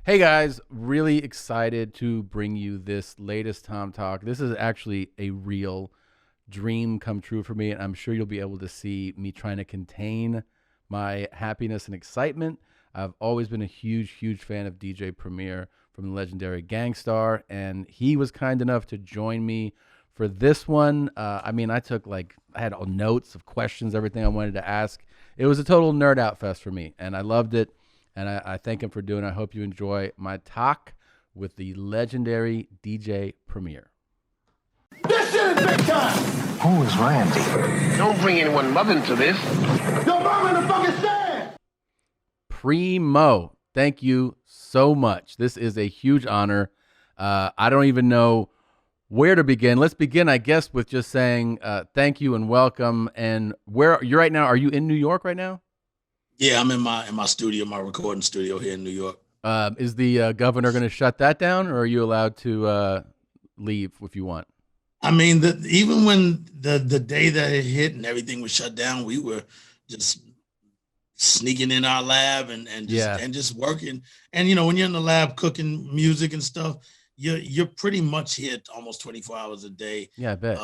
Hey guys, really excited to bring you this latest Tom Talk. This is actually a real dream come true for me, and I'm sure you'll be able to see me trying to contain my happiness and excitement. I've always been a huge fan of DJ Premier from the legendary Gang Starr, and he was kind enough to join me for this one. I had all notes of questions, everything I wanted to ask. It was a total nerd out fest for me, and I loved it. And I thank him for doing it. I hope you enjoy my talk with the legendary DJ Premier. This shit is big time! Who is Randy? Don't bring anyone mother into this. Yo, mom in the fucking stand! Preemo, thank you so much. This is a huge honor. I don't even know where to begin. Let's begin, I guess, with just saying thank you and welcome. And where you're right now, are you in New York right now? Yeah, I'm in my studio, my recording studio here in New York. Is the governor going to shut that down, or are you allowed to leave if you want? I mean, even when the day that it hit and everything was shut down, we were just sneaking in our lab and just working. And when you're in the lab cooking music and stuff, you're pretty much here almost 24 hours a day. Yeah, I bet.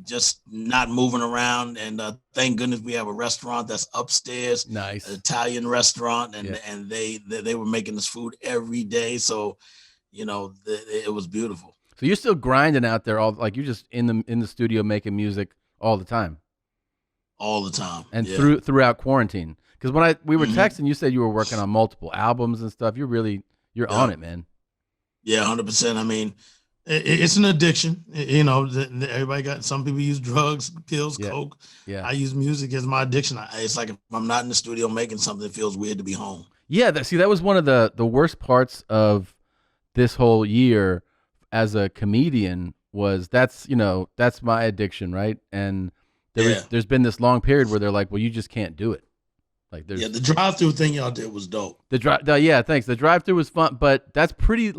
Just not moving around, and thank goodness we have a restaurant that's upstairs. Nice. An Italian restaurant, and they were making this food every day, so it was beautiful. So you're still grinding out there, you're just in the studio making music all the time. All the time, and throughout quarantine. Because when we were texting, you said you were working on multiple albums and stuff. You're on it, man. Yeah, 100%. I mean, it's an addiction. Everybody some people use drugs, pills, coke. Yeah. I use music as my addiction. It's like if I'm not in the studio making something, it feels weird to be home. Yeah, that was one of the worst parts of this whole year as a comedian that's my addiction, right? And there's been this long period where they're like, well, you just can't do it. The drive-through thing y'all did was dope. Thanks. The drive-through was fun, but that's pretty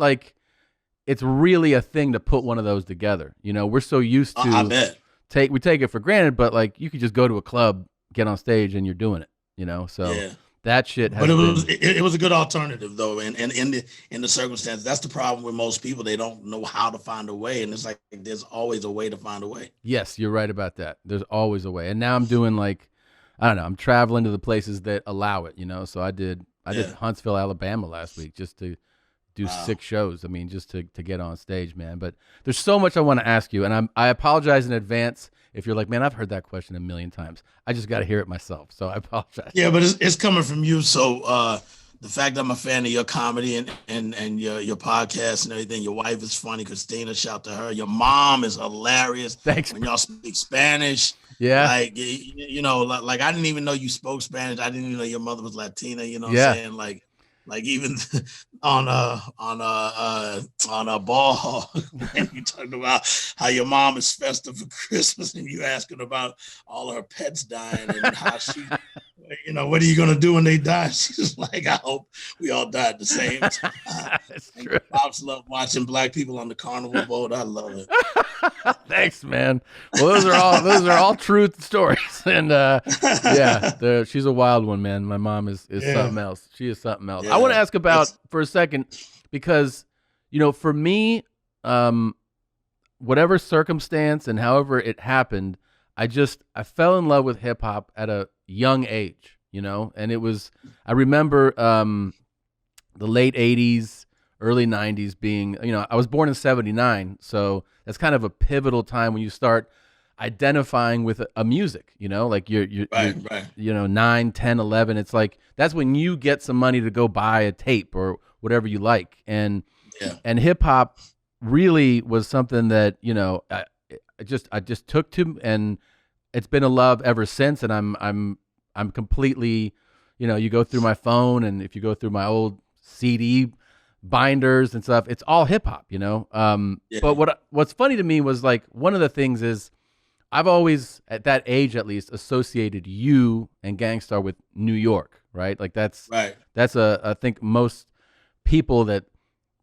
it's really a thing to put one of those together. We're so used to I bet. We take it for granted, but you could just go to a club, get on stage, and you're doing it. So that shit has it was a good alternative though, and in the circumstance, that's the problem with most people. They don't know how to find a way, and it's like there's always a way to find a way. Yes, you're right about that. There's always a way. And now I'm doing I don't know, I'm traveling to the places that allow it, So I did Huntsville, Alabama last week just to do 6 shows. I mean, just to get on stage, man. But there's so much I want to ask you, and I apologize in advance if you're like, man, I've heard that question a million times. I just got to hear it myself, so I apologize. Yeah, but it's coming from you. So the fact that I'm a fan of your comedy and your podcast and everything, your wife is funny, Christina, shout to her. Your mom is hilarious. Thanks. When y'all speak Spanish. Yeah. I didn't even know you spoke Spanish. I didn't even know your mother was Latina, what I'm saying? Like even on a ball hog, and you talked about how your mom is festive for Christmas, and you asking about all her pets dying and how she, what are you gonna do when they die? She's like, I hope we all die at the same time. That's true. Pops love watching black people on the carnival boat. I love it. Thanks, man. Well, those are all truth stories, and she's a wild one, man. My mom is something else. She is something else. I want to ask about for a second because, for me, whatever circumstance and however it happened, I fell in love with hip hop at a young age, and it was. I remember the late '80s, early '90s being, I was born in '79, so that's kind of a pivotal time when you start identifying with a music, you're right. 9, 10, 11. It's like, that's when you get some money to go buy a tape or whatever you like. And hip hop really was something that, I just took to, and it's been a love ever since. And I'm completely, you go through my phone, and if you go through my old CD binders and stuff, it's all hip hop, But what's funny to me was one of the things is I've always, at that age at least, associated you and Gang Starr with New York, right? That's right. That's I think most people that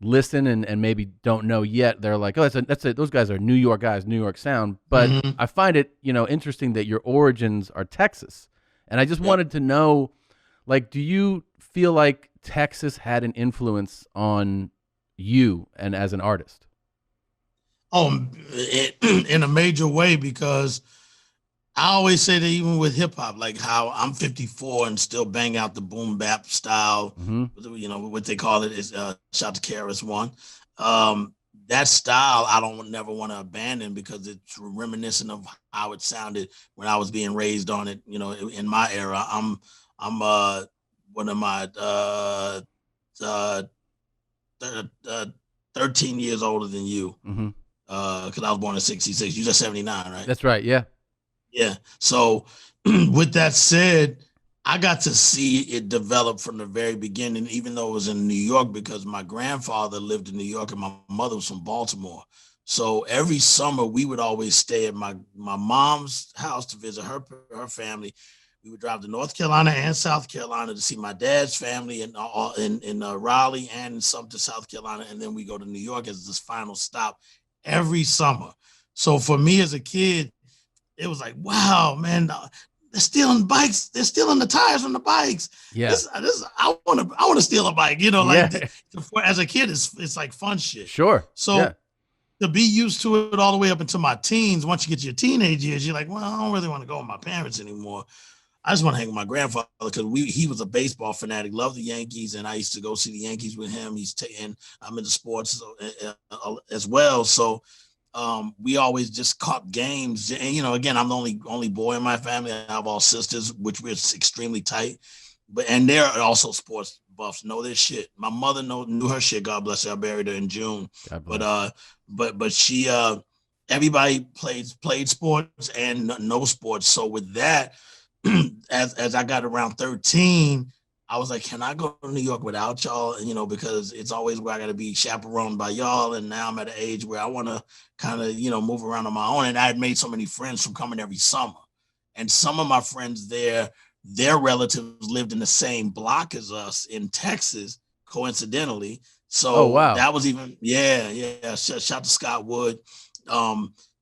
listen and maybe don't know yet, they're like, oh, those guys are New York guys, New York sound. But I find it, interesting that your origins are Texas. And I just wanted to know, do you feel like Texas had an influence on you and as an artist? Oh, in a major way, because I always say that even with hip hop, like how I'm 54 and still bang out the boom bap style, what they call it is shout to Karis One. That style I don't never want to abandon because it's reminiscent of how it sounded when I was being raised on it. In my era, I'm one of my 13 years older than you. Because I was born in 66. You're just 79, right? That's right. Yeah. Yeah. So with that said, I got to see it develop from the very beginning, even though it was in New York, because my grandfather lived in New York and my mother was from Baltimore. So every summer we would always stay at my mom's house to visit her family. We would drive to North Carolina and South Carolina to see my dad's family in Raleigh and some to South Carolina. And then we go to New York as this final stop every summer. So for me as a kid, it was like, wow, man, they're stealing bikes. They're stealing the tires from the bikes. Yeah. I want to steal a bike, as a kid, it's like fun shit. Sure. So to be used to it all the way up into my teens, once you get to your teenage years, you're like, well, I don't really want to go with my parents anymore. I just want to hang with my grandfather because he was a baseball fanatic, loved the Yankees, and I used to go see the Yankees with him. And I'm into sports as well. So we always just caught games. And, again, I'm the only boy in my family. I have all sisters, which we're extremely tight. And they're also sports buffs, know their shit. My mother knew her shit. God bless her. I buried her in June. But she, everybody played sports and no sports. So with that, as I got around 13, I was like, can I go to New York without y'all? Because it's always where I got to be chaperoned by y'all. And now I'm at an age where I want to kind of, move around on my own. And I had made so many friends from coming every summer. And some of my friends there, their relatives lived in the same block as us in Texas, coincidentally. So that was even, shout to Scott Wood.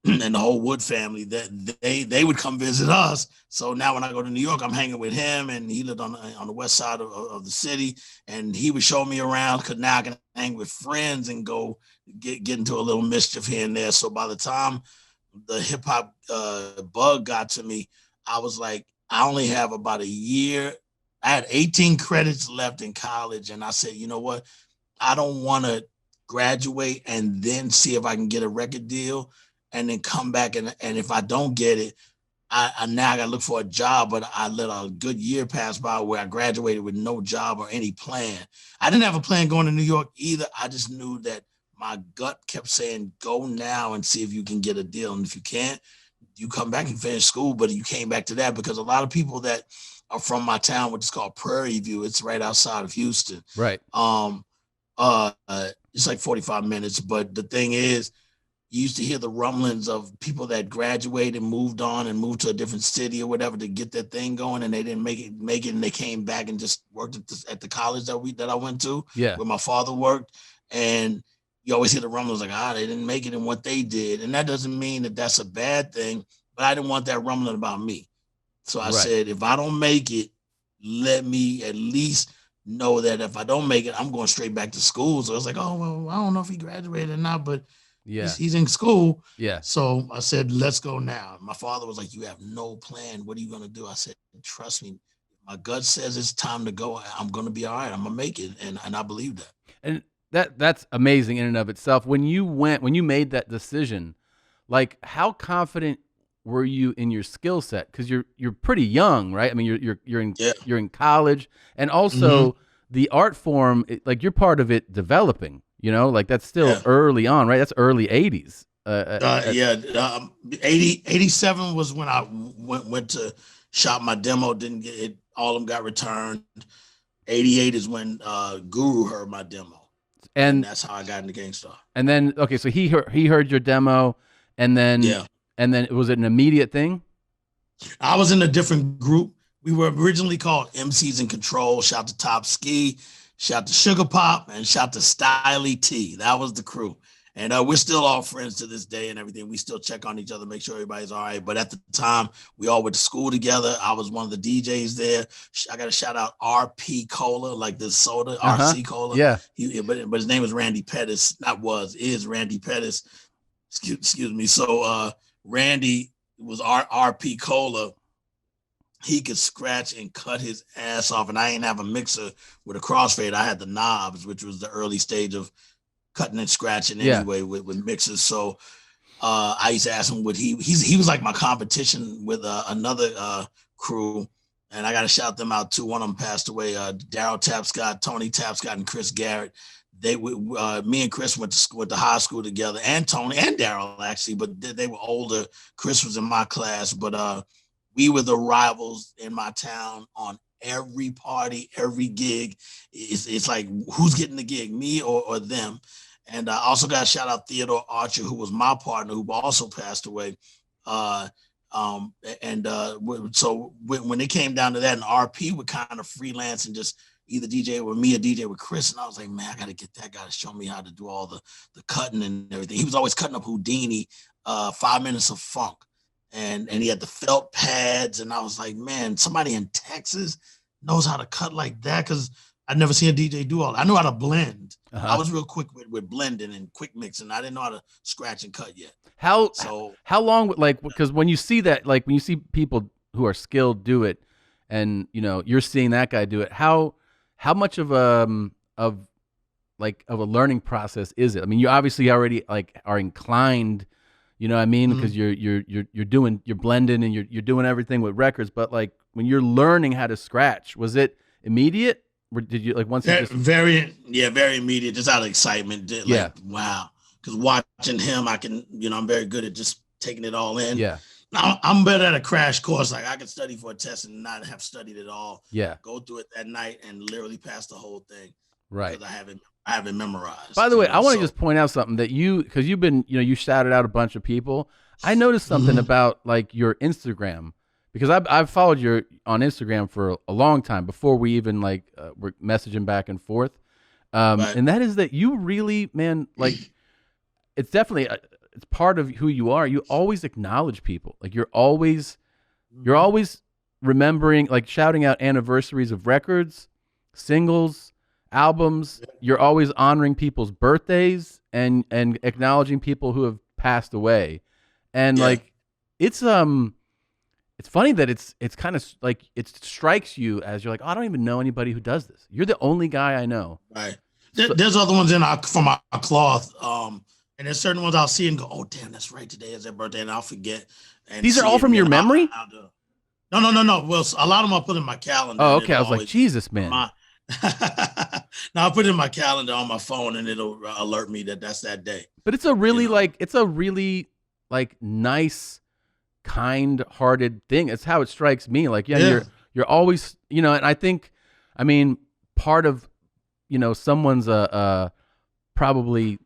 And the whole Wood family, that they would come visit us. So now when I go to New York, I'm hanging with him, and he lived on the west side of the city, and he would show me around because now I can hang with friends and go get into a little mischief here and there. So by the time the hip hop bug got to me, I was like, I only have about a year. I had 18 credits left in college, and I said, you know what? I don't want to graduate and then see if I can get a record deal. And then come back and if I don't get it, I now got to look for a job. But I let a good year pass by where I graduated with no job or any plan. I didn't have a plan going to New York either. I just knew that my gut kept saying, go now and see if you can get a deal. And if you can't, you come back and finish school. But you came back to that because a lot of people that are from my town, which is called Prairie View, it's right outside of Houston. Right. It's like 45 minutes. But the thing is, you used to hear the rumblings of people that graduated, moved on, and moved to a different city or whatever to get that thing going, and they didn't make it, and they came back and just worked at the college that I went to, where my father worked. And you always hear the rumblings like, they didn't make it in what they did, and that doesn't mean that that's a bad thing. But I didn't want that rumbling about me, so I said, if I don't make it, let me at least know that if I don't make it, I'm going straight back to school. So I was like, oh well, I don't know if he graduated or not, but he's in school. Yeah. So I said, let's go now. My father was like, you have no plan. What are you going to do? I said, trust me. My gut says it's time to go. I'm going to be all right. I'm going to make it. And I believe that. And that's amazing in and of itself. When you made that decision, like how confident were you in your skill set? Because you're pretty young, right? I mean, you're in college, and also the art form, like you're part of it developing. Like that's still early on, right? That's early 80s. 87 was when I went to shop my demo, didn't get it. All of them got returned. 88 is when Guru heard my demo. And that's how I got into Gangstar. And then, okay, so he heard your demo, and then was it an immediate thing? I was in a different group. We were originally called MCs in Control. Shout to Top Ski. Shout to Sugar Pop and shout to Styly T. That was the crew. And we're still all friends to this day and everything. We still check on each other, make sure everybody's all right. But at the time, we all went to school together. I was one of the DJs there. I got to shout out RP Cola, like the soda, RC Cola. Yeah. But his name was Randy Pettis. Is Randy Pettis. Excuse me. So Randy was RP Cola. He could scratch and cut his ass off. And I ain't have a mixer with a crossfade. I had the knobs, which was the early stage of cutting and scratching anyway with mixers. So I used to ask him he was like my competition with another crew. And I got to shout them out too. One of them passed away. Daryl Tapscott, Tony Tapscott, and Chris Garrett. Me and Chris went to high school together, and Tony and Daryl actually, but they were older. Chris was in my class, but we were the rivals in my town on every party, every gig. It's like, who's getting the gig, me or them? And I also got to shout out Theodore Archer, who was my partner, who also passed away. So when it came down to that, and RP would kind of freelance and just either DJ with me or DJ with Chris, and I was like, man, I got to get that guy to show me how to do all the cutting and everything. He was always cutting up Houdini, 5 Minutes of Funk, and he had the felt pads, and I was like, man, somebody in Texas knows how to cut like that, because I'd never seen a DJ do all that. I knew how to blend. I was real quick with blending and quick mixing. I didn't know how to scratch and cut yet. How long, like, because when you see that, like when you see people who are skilled do it, and you're seeing that guy do it, how much of a learning process is it? I mean, you obviously already like are inclined, you know what I mean? Because you're blending and you're doing everything with records, but like when you're learning how to scratch, was it immediate? Or did you like once? Very immediate, just out of excitement. Wow. Because watching him, I can, I'm very good at just taking it all in. Yeah. Now I'm better at a crash course. Like I can study for a test and not have studied it all. Yeah. Go through it that night and literally pass the whole thing. Right. Because I have it memorized. By the way, I want to just point out something that because you've been, you shouted out a bunch of people. I noticed something about like your Instagram, because I've followed you on Instagram for a long time before we even like were messaging back and forth. Right. And that is that you really, man, like it's definitely it's part of who you are. You always acknowledge people. Like you're always remembering, like shouting out anniversaries of records, singles, albums. You're always honoring people's birthdays and acknowledging people who have passed away. And like it's funny that it's kind of like it strikes you as you're like, oh, I don't even know anybody who does this. You're the only guy I know. Right. There's other ones from our cloth. And there's certain ones I'll see and go, oh, damn, that's right. Today is their birthday, and I'll forget. And these are all from your memory? No. Well, a lot of them I'll put in my calendar. Oh, okay. I was like, Jesus, man. Now I'll put it in my calendar on my phone, and it'll alert me that that's that day. But it's a really nice, kind-hearted thing. It's how it strikes me. Like, you're always, and I think, I mean, part of, someone's probably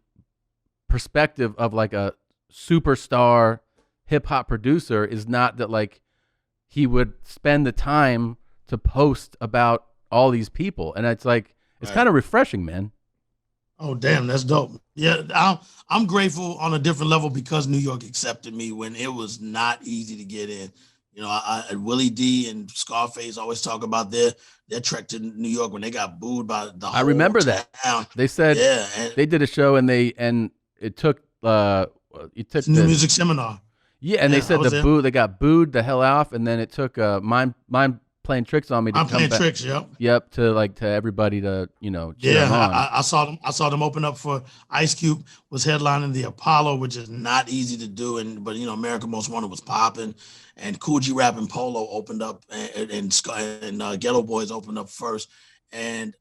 perspective of like a superstar hip hop producer is not that like he would spend the time to post about all these people, and it's like it's kind of refreshing, man. Oh, damn, that's dope. Yeah, I'm grateful on a different level because New York accepted me when it was not easy to get in. Willie D and Scarface always talk about their trek to New York when they got booed by the whole I remember town. That they said they did a show and it took New Music Seminar. Yeah, and they said they got booed the hell off, and then it took mind playing tricks on me. I'm playing tricks. Yep. To everybody to I saw them open up for Ice Cube was headlining the Apollo, which is not easy to do, but America Most Wanted was popping, and Cool G Rap and Polo opened up, and Ghetto Boys opened up first, and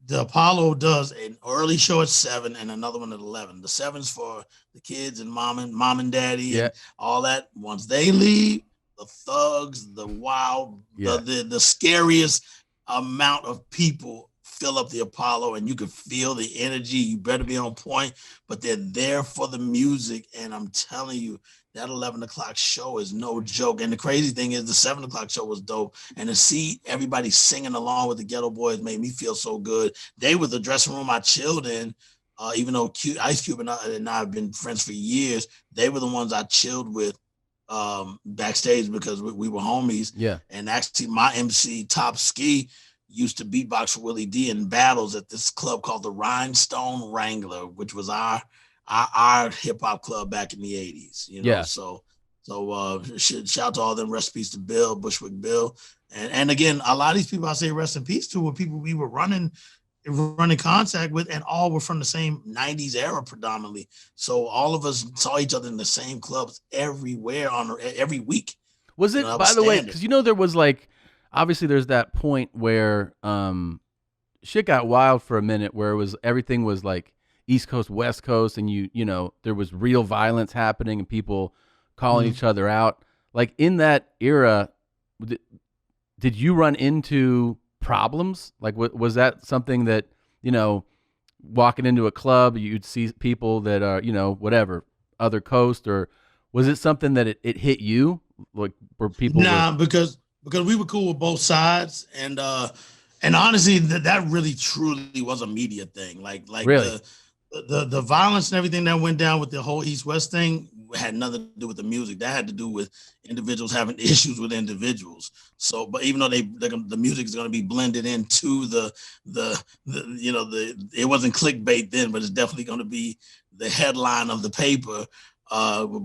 the Apollo does an early show at 7 and another one at 11. The 7's for the kids and mom and daddy and all that. Once they leave, the thugs, the wild, the scariest amount of people fill up the Apollo, and you can feel the energy. You better be on point, but they're there for the music. And I'm telling you, that 11 o'clock show is no joke. And the crazy thing is the 7 o'clock show was dope. And to see everybody singing along with the Ghetto Boys made me feel so good. They were the dressing room I chilled in Even though Ice Cube and I have been friends for years, they were the ones I chilled with backstage because we were homies. Yeah. And actually, my MC Top Ski used to beatbox for Willie D in battles at this club called the Rhinestone Wrangler, which was our hip hop club back in the 80s. You know, Yeah. So shout out to all them. Rest in peace to Bill, Bushwick Bill. And again, a lot of these people I say rest in peace to were people we were running contact with, and all were from the same 90s era predominantly. So all of us saw each other in the same clubs everywhere every week. Was it, by the way, because there was like, obviously there's that point where shit got wild for a minute where everything was like East Coast, West Coast, and there was real violence happening and people calling each other out. Like in that era, did you run into problems? Like, was that something that, walking into a club, you'd see people that are, whatever, other coast, or was it something that it hit you? Like, where people because we were cool with both sides. And honestly, that really truly was a media thing. Like really? The violence and everything that went down with the whole East-West thing had nothing to do with the music. That had to do with individuals having issues with individuals. So, but even though the music is going to be blended into the it wasn't clickbait then, but it's definitely going to be the headline of the paper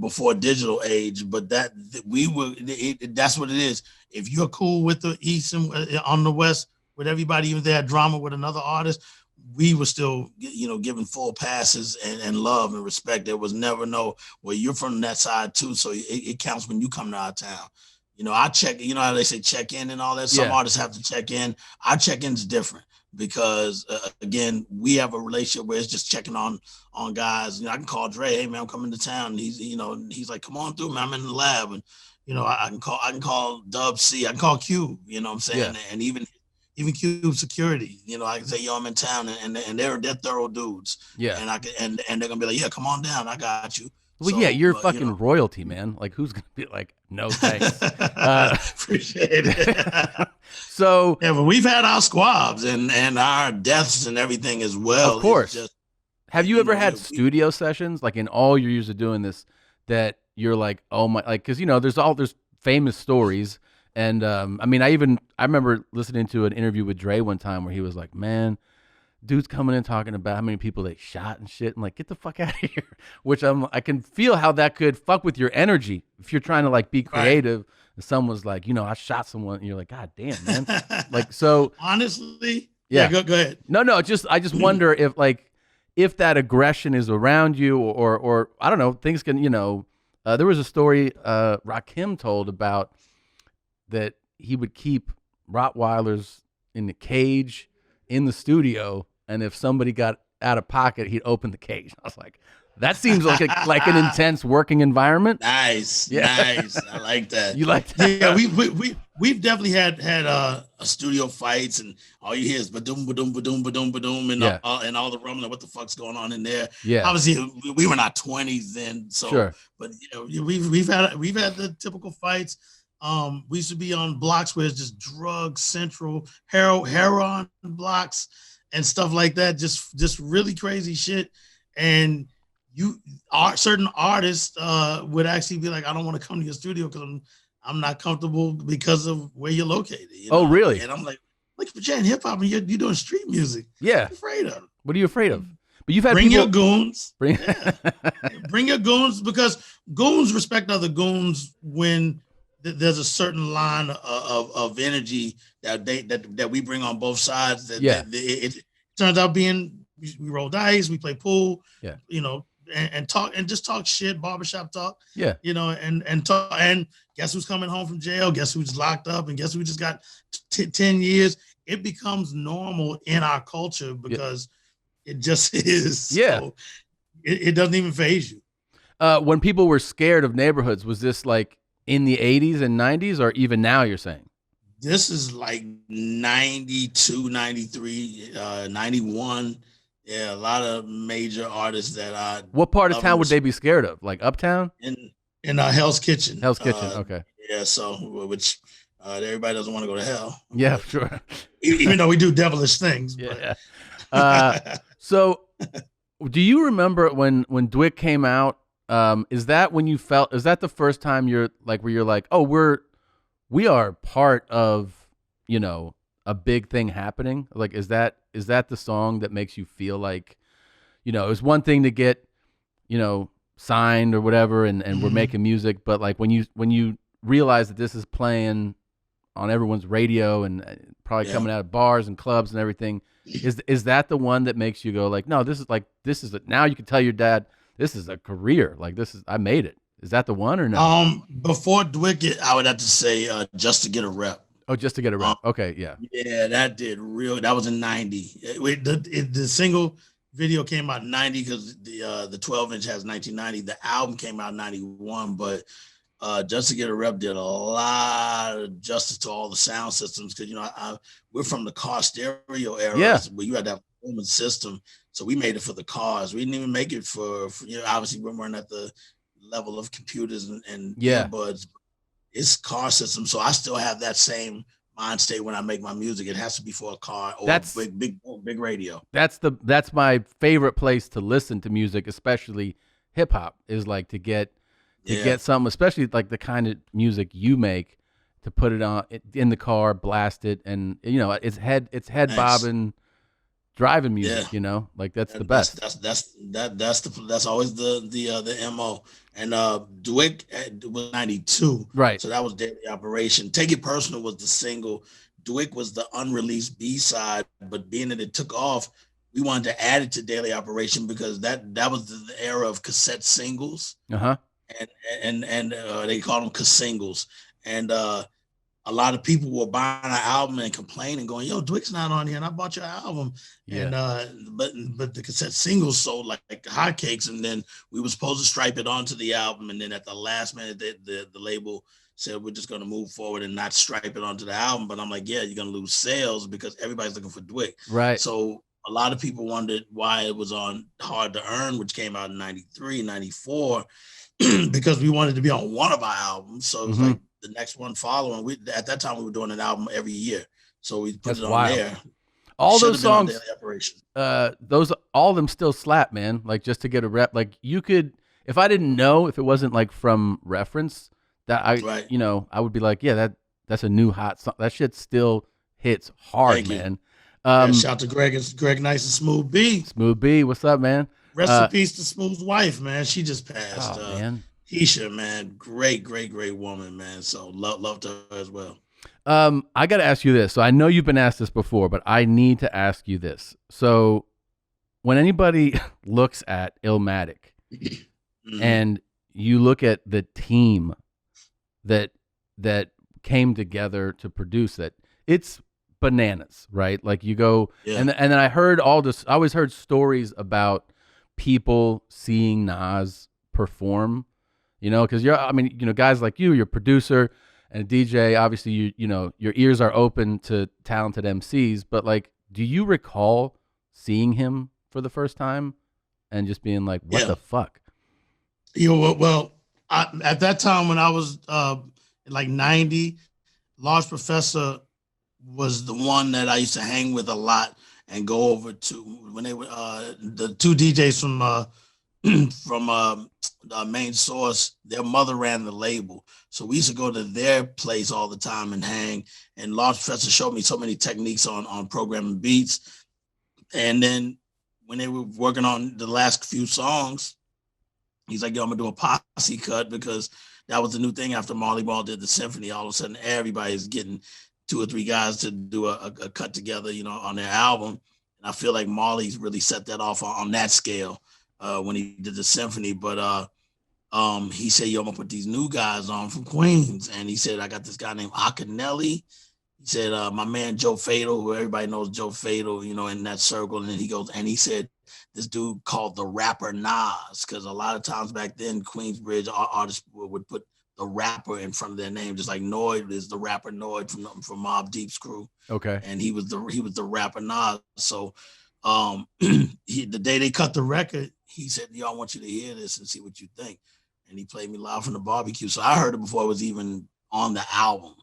before digital age. But that's what it is. If you're cool with the East and on the West with everybody, even if they had drama with another artist, we were still, giving full passes and love and respect. There was never you're from that side too, so it counts when you come to our town. I check, how they say check in and all that. Some artists have to check in. Our check-in's different because, again, we have a relationship where it's just checking on guys. I can call Dre, hey, man, I'm coming to town. And he's like, come on through, man, I'm in the lab. And, I can call Dub C. I can call Q, you know what I'm saying? Yeah. And even Cube security, I can say, yo, I'm in town, and they're thorough dudes. Yeah. And they're gonna be like, yeah, come on down, I got you. Well, so, yeah, you're fucking royalty, man. Like, who's gonna be like, no thanks? Appreciate it. So yeah, but we've had our squabs and our deaths and everything as well. Of course. Have you ever had studio sessions, like in all your years of doing this, that you're like, oh my, like, because there's famous stories. And I remember listening to an interview with Dre one time where he was like, man, dude's coming in talking about how many people they shot and shit. And like, get the fuck out of here. Which I can feel how that could fuck with your energy if you're trying to like be creative. Right. And someone's like, I shot someone. And you're like, God damn, man. Like, so. Honestly. Yeah, go ahead. No, I just wonder if that aggression is around you or I don't know, things can, there was a story Rakim told about that he would keep Rottweilers in the cage in the studio, and if somebody got out of pocket, he'd open the cage. I was like, that seems like an intense working environment. Nice, nice. I like that. You like that? Yeah, we've definitely had studio fights, and all you hear is ba-doom, ba-doom, ba-doom, ba-doom, ba-doom, and all the rumbling. What the fuck's going on in there? Yeah. Obviously, we were in our 20s then, so. Sure. But we've had the typical fights. We used to be on blocks where it's just drug central, heroin blocks and stuff like that. Just really crazy shit. And certain artists would actually be like, I don't want to come to your studio because I'm not comfortable because of where you're located. Oh, really? And I'm like but you're in hip hop and you're doing street music. Yeah. What are you afraid of? What are you afraid of? But you've had Bring your goons. Bring your goons, because goons respect other goons when there's a certain line of energy that we bring on both sides. It turns out being, we roll dice, we play pool, and talk and just talk shit, barbershop talk. Yeah. And talk, and guess who's coming home from jail? Guess who's locked up? And guess who just got 10 years? It becomes normal in our culture because it just is. Yeah. So it doesn't even faze you. When people were scared of neighborhoods, was this like in the 80s and 90s, or even now you're saying? This is like 92, 93, 91. Yeah, a lot of major artists that I. What part of town would they be scared of? Like Uptown? In Hell's Kitchen. Hell's Kitchen, okay. Yeah, so, which everybody doesn't want to go to hell. Yeah, sure. Even though we do devilish things. Yeah. So Do you remember when Dwick came out? Is that when you felt? Is that the first time you're like where you're like, oh, we are part of, you know, a big thing happening? Like, is that the song that makes you feel like, you know, it was one thing to get, you know, signed or whatever, and we're making music, but like when you realize that this is playing on everyone's radio and probably coming out of bars and clubs and everything, is that the one that makes you go like, no, this is now you can tell your dad this is a career, like I made it. Is that the one or no? Before Dwicket, I would have to say Just to Get a Rep. Oh, Just to Get a Rep. Okay, yeah. Yeah, that was in 90. The single video came out in 90 because the 12-inch has 1990. The album came out in 91, but Just to Get a Rep did a lot of justice to all the sound systems because, you know, we're from the car stereo era where you had that Pullman system. So we made it for the cars. We didn't even make it for you know, obviously we weren't at the level of computers and earbuds. It's car system. So I still have that same mind state when I make my music. It has to be for a car or big radio. That's my favorite place to listen to music, especially hip hop, is like to get something, especially like the kind of music you make, to put it on in the car, blast it, and you know it's head bobbing, driving music. You know, like that's the best. That's always the MO. And Dwick was 92, right? So that was Daily Operation. Take It Personal was the single. Dwick was the unreleased B-side, but being that it took off, we wanted to add it to Daily Operation because that was the era of cassette singles. And they called them singles, and a lot of people were buying our album and complaining, going, "Yo, Dwick's not on here, and I bought your album." And but the cassette singles sold like hotcakes, and then we were supposed to stripe it onto the album, and then at the last minute, the label said we're just going to move forward and not stripe it onto the album. But I'm like, yeah, you're going to lose sales because everybody's looking for Dwick, right? So a lot of people wondered why it was on Hard to Earn, which came out in 93, 94. Because we wanted to be on one of our albums. So it was like the next one following. At that time we were doing an album every year. So we put it on there. All those songs, those all of them still slap, man. Like Just to Get a Rep. Like you could, if I didn't know, if it wasn't like from reference, that you know, I would be like, yeah, that's a new hot song. That shit still hits hard, man. Shout out to Greg Nice and Smooth B. Smooth B, what's up, man? Rest in peace to Smooth's wife, man. She just passed. Oh, man. Keisha, man. Great woman, man. So love to her as well. I got to ask you this. So I know you've been asked this before, but I need to ask you this. So when anybody looks at Illmatic and you look at the team that came together to produce it, it's bananas, right? Like you go, and then I heard all this. I always heard stories about people seeing Nas perform, you know, because guys like you're a producer and a DJ. Obviously, you know, your ears are open to talented MCs. But like, do you recall seeing him for the first time and just being like, "What the fuck"? Well, at that time when I was like 90, Large Professor was the one that I used to hang with a lot and go over to when they were the two DJs from Main Source. Their mother ran the label, so we used to go to their place all the time and hang. And Large Professor showed me so many techniques on programming beats. And then when they were working on the last few songs, he's like, "Yo, I'm gonna do a posse cut," because that was the new thing after Marley Marl did the symphony. All of a sudden, everybody's getting 2 or 3 guys to do a cut together, you know, on their album. And I feel like Marley's really set that off on that scale when he did the symphony. But he said, "Yo, I'm gonna put these new guys on from Queens." And he said, "I got this guy named Akinelli." He said, "My man Joe Fatal, who everybody knows Joe Fatal, you know, in that circle." And then he said, "This dude called the rapper Nas," because a lot of times back then, Queensbridge artists would put the rapper in front of their name, just like Noyd is the rapper Noyd from Mobb Deep's crew. Okay. And he was the rapper Nas. So the day they cut the record, he said, "Yo, I want you to hear this and see what you think." And he played me live from the barbecue. So I heard it before it was even on the album.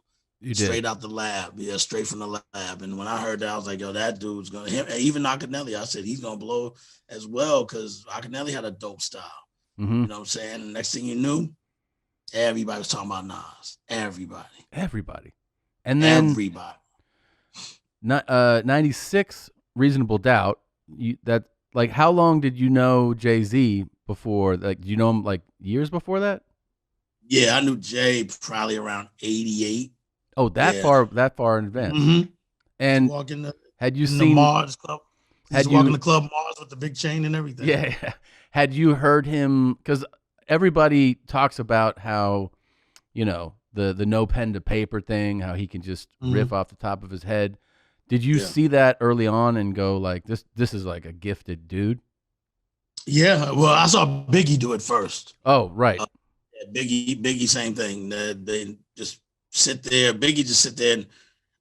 Straight out the lab. Yeah, straight from the lab. And when I heard that, I was like, yo, that dude's going to, even Akinelli, I said, he's going to blow as well because Akinelli had a dope style. Mm-hmm. You know what I'm saying? And the next thing you knew, everybody was talking about Nas. Everybody. And then everybody. 96, Reasonable Doubt. How long did you know Jay-Z before? Like, do you know him like years before that? Yeah, I knew Jay probably around 88. Oh, that far in advance. Mm-hmm. And had you seen the Mars Club? He's walking the Club Mars with the big chain and everything. Yeah. Had you heard him? Because everybody talks about how, the no pen to paper thing, how he can just riff off the top of his head. Did you see that early on and go like, this is like a gifted dude? Yeah. Well, I saw Biggie do it first. Oh, right. Biggie, same thing. They just sit there. Biggie just sit there and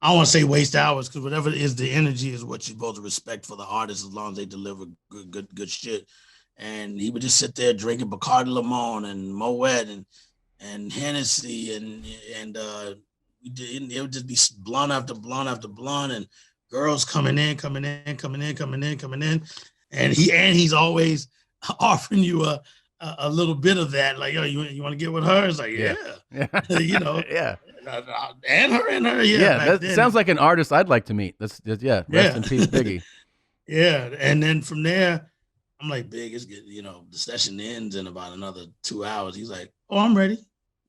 I don't want to say waste hours because whatever it is, the energy is what you're supposed to respect for the artist as long as they deliver good shit. And he would just sit there drinking Bacardi Limon and Moet and Hennessy and it would just be blunt after blunt after blunt and girls coming in, and he's always offering you a little bit of that, like, yo, you want to get with her? It's like, yeah. Yeah. And her, yeah. That sounds like an artist I'd like to meet. Rest in peace, Biggie. Yeah, and then from there, I'm like, Big, it's good. The session ends in about another 2 hours. He's like, oh, I'm ready.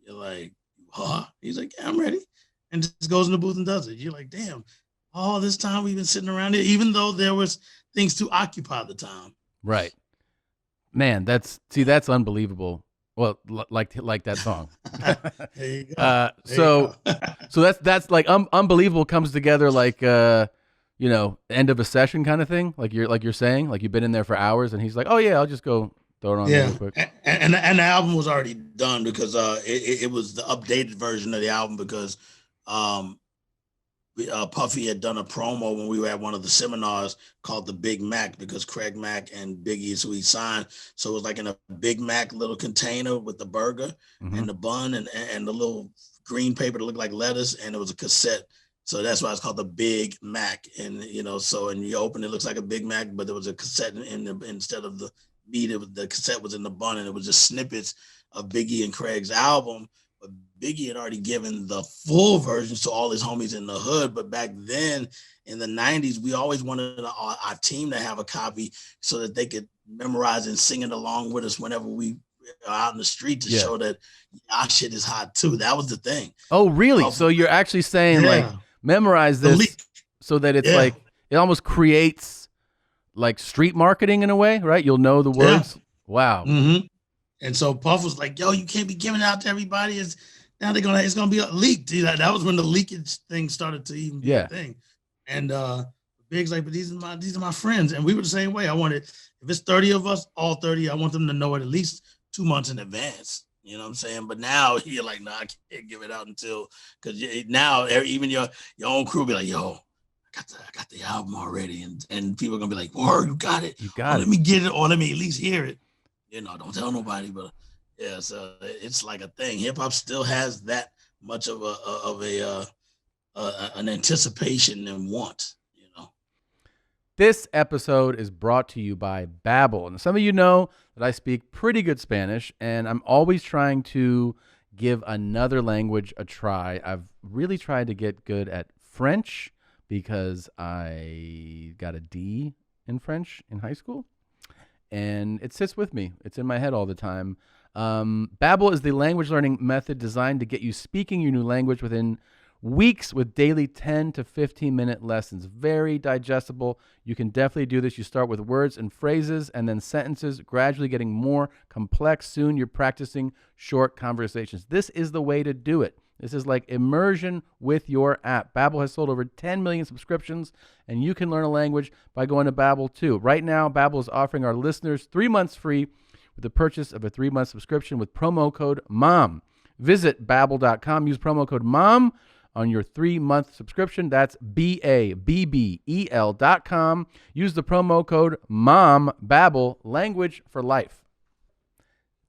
You're like, huh? He's like, yeah, I'm ready. And just goes in the booth and does it. You're like, damn, all this time we've been sitting around here, even though there was things to occupy the time. Right. Man, that's unbelievable. Well, like that song. There you go. So that's like unbelievable comes together like end of a session kind of thing. Like you're saying, like you've been in there for hours, and he's like, oh yeah, I'll just go throw it on real quick. And the album was already done because it was the updated version of the album because Puffy had done a promo when we were at one of the seminars called the Big Mac because Craig Mack and Biggie is who he signed. So it was like in a Big Mac little container with the burger and the bun and the little green paper that looked like lettuce, and it was a cassette. So that's why it's called the Big Mac. And so and you open it looks like a Big Mac, but there was a cassette instead of the meat. The cassette was in the bun, and it was just snippets of Biggie and Craig's album. But Biggie had already given the full version to all his homies in the hood. But back then in the 90s, we always wanted our team to have a copy so that they could memorize and sing it along with us whenever we are out in the street to show that our shit is hot too. That was the thing. Oh, really? So you're actually saying like memorize this so that it's like it almost creates like street marketing in a way, right? You'll know the words. Wow. Mm-hmm. And so Puff was like, yo, you can't be giving it out to everybody. It's gonna be leaked. That was when the leakage thing started to even be a thing. And Big's like, but these are my friends. And we were the same way. I wanted, if it's 30 of us, all 30, I want them to know it at least 2 months in advance. You know what I'm saying? But now you're like, nah, I can't give it out until, because now even your own crew be like, yo, I got the album already. And people are gonna be like, word, you got it. Let me get it, or let me at least hear it. Don't tell nobody, but yeah, so it's like a thing. Hip hop still has that much of an anticipation and want. This episode is brought to you by Babbel, and some of you know that I speak pretty good Spanish, and I'm always trying to give another language a try. I've really tried to get good at French because I got a D in French in high school. And it sits with me. It's in my head all the time. Babbel is the language learning method designed to get you speaking your new language within weeks with daily 10 to 15-minute lessons. Very digestible. You can definitely do this. You start with words and phrases and then sentences, gradually getting more complex. Soon you're practicing short conversations. This is the way to do it. This is like immersion with your app. Babbel has sold over 10 million subscriptions, and you can learn a language by going to Babbel too. Right now, Babbel is offering our listeners 3 months free with the purchase of a 3-month subscription with promo code MOM. Visit Babbel.com. Use promo code MOM on your 3-month subscription. That's BABBEL.com. Use the promo code MOM. Babbel, language for life.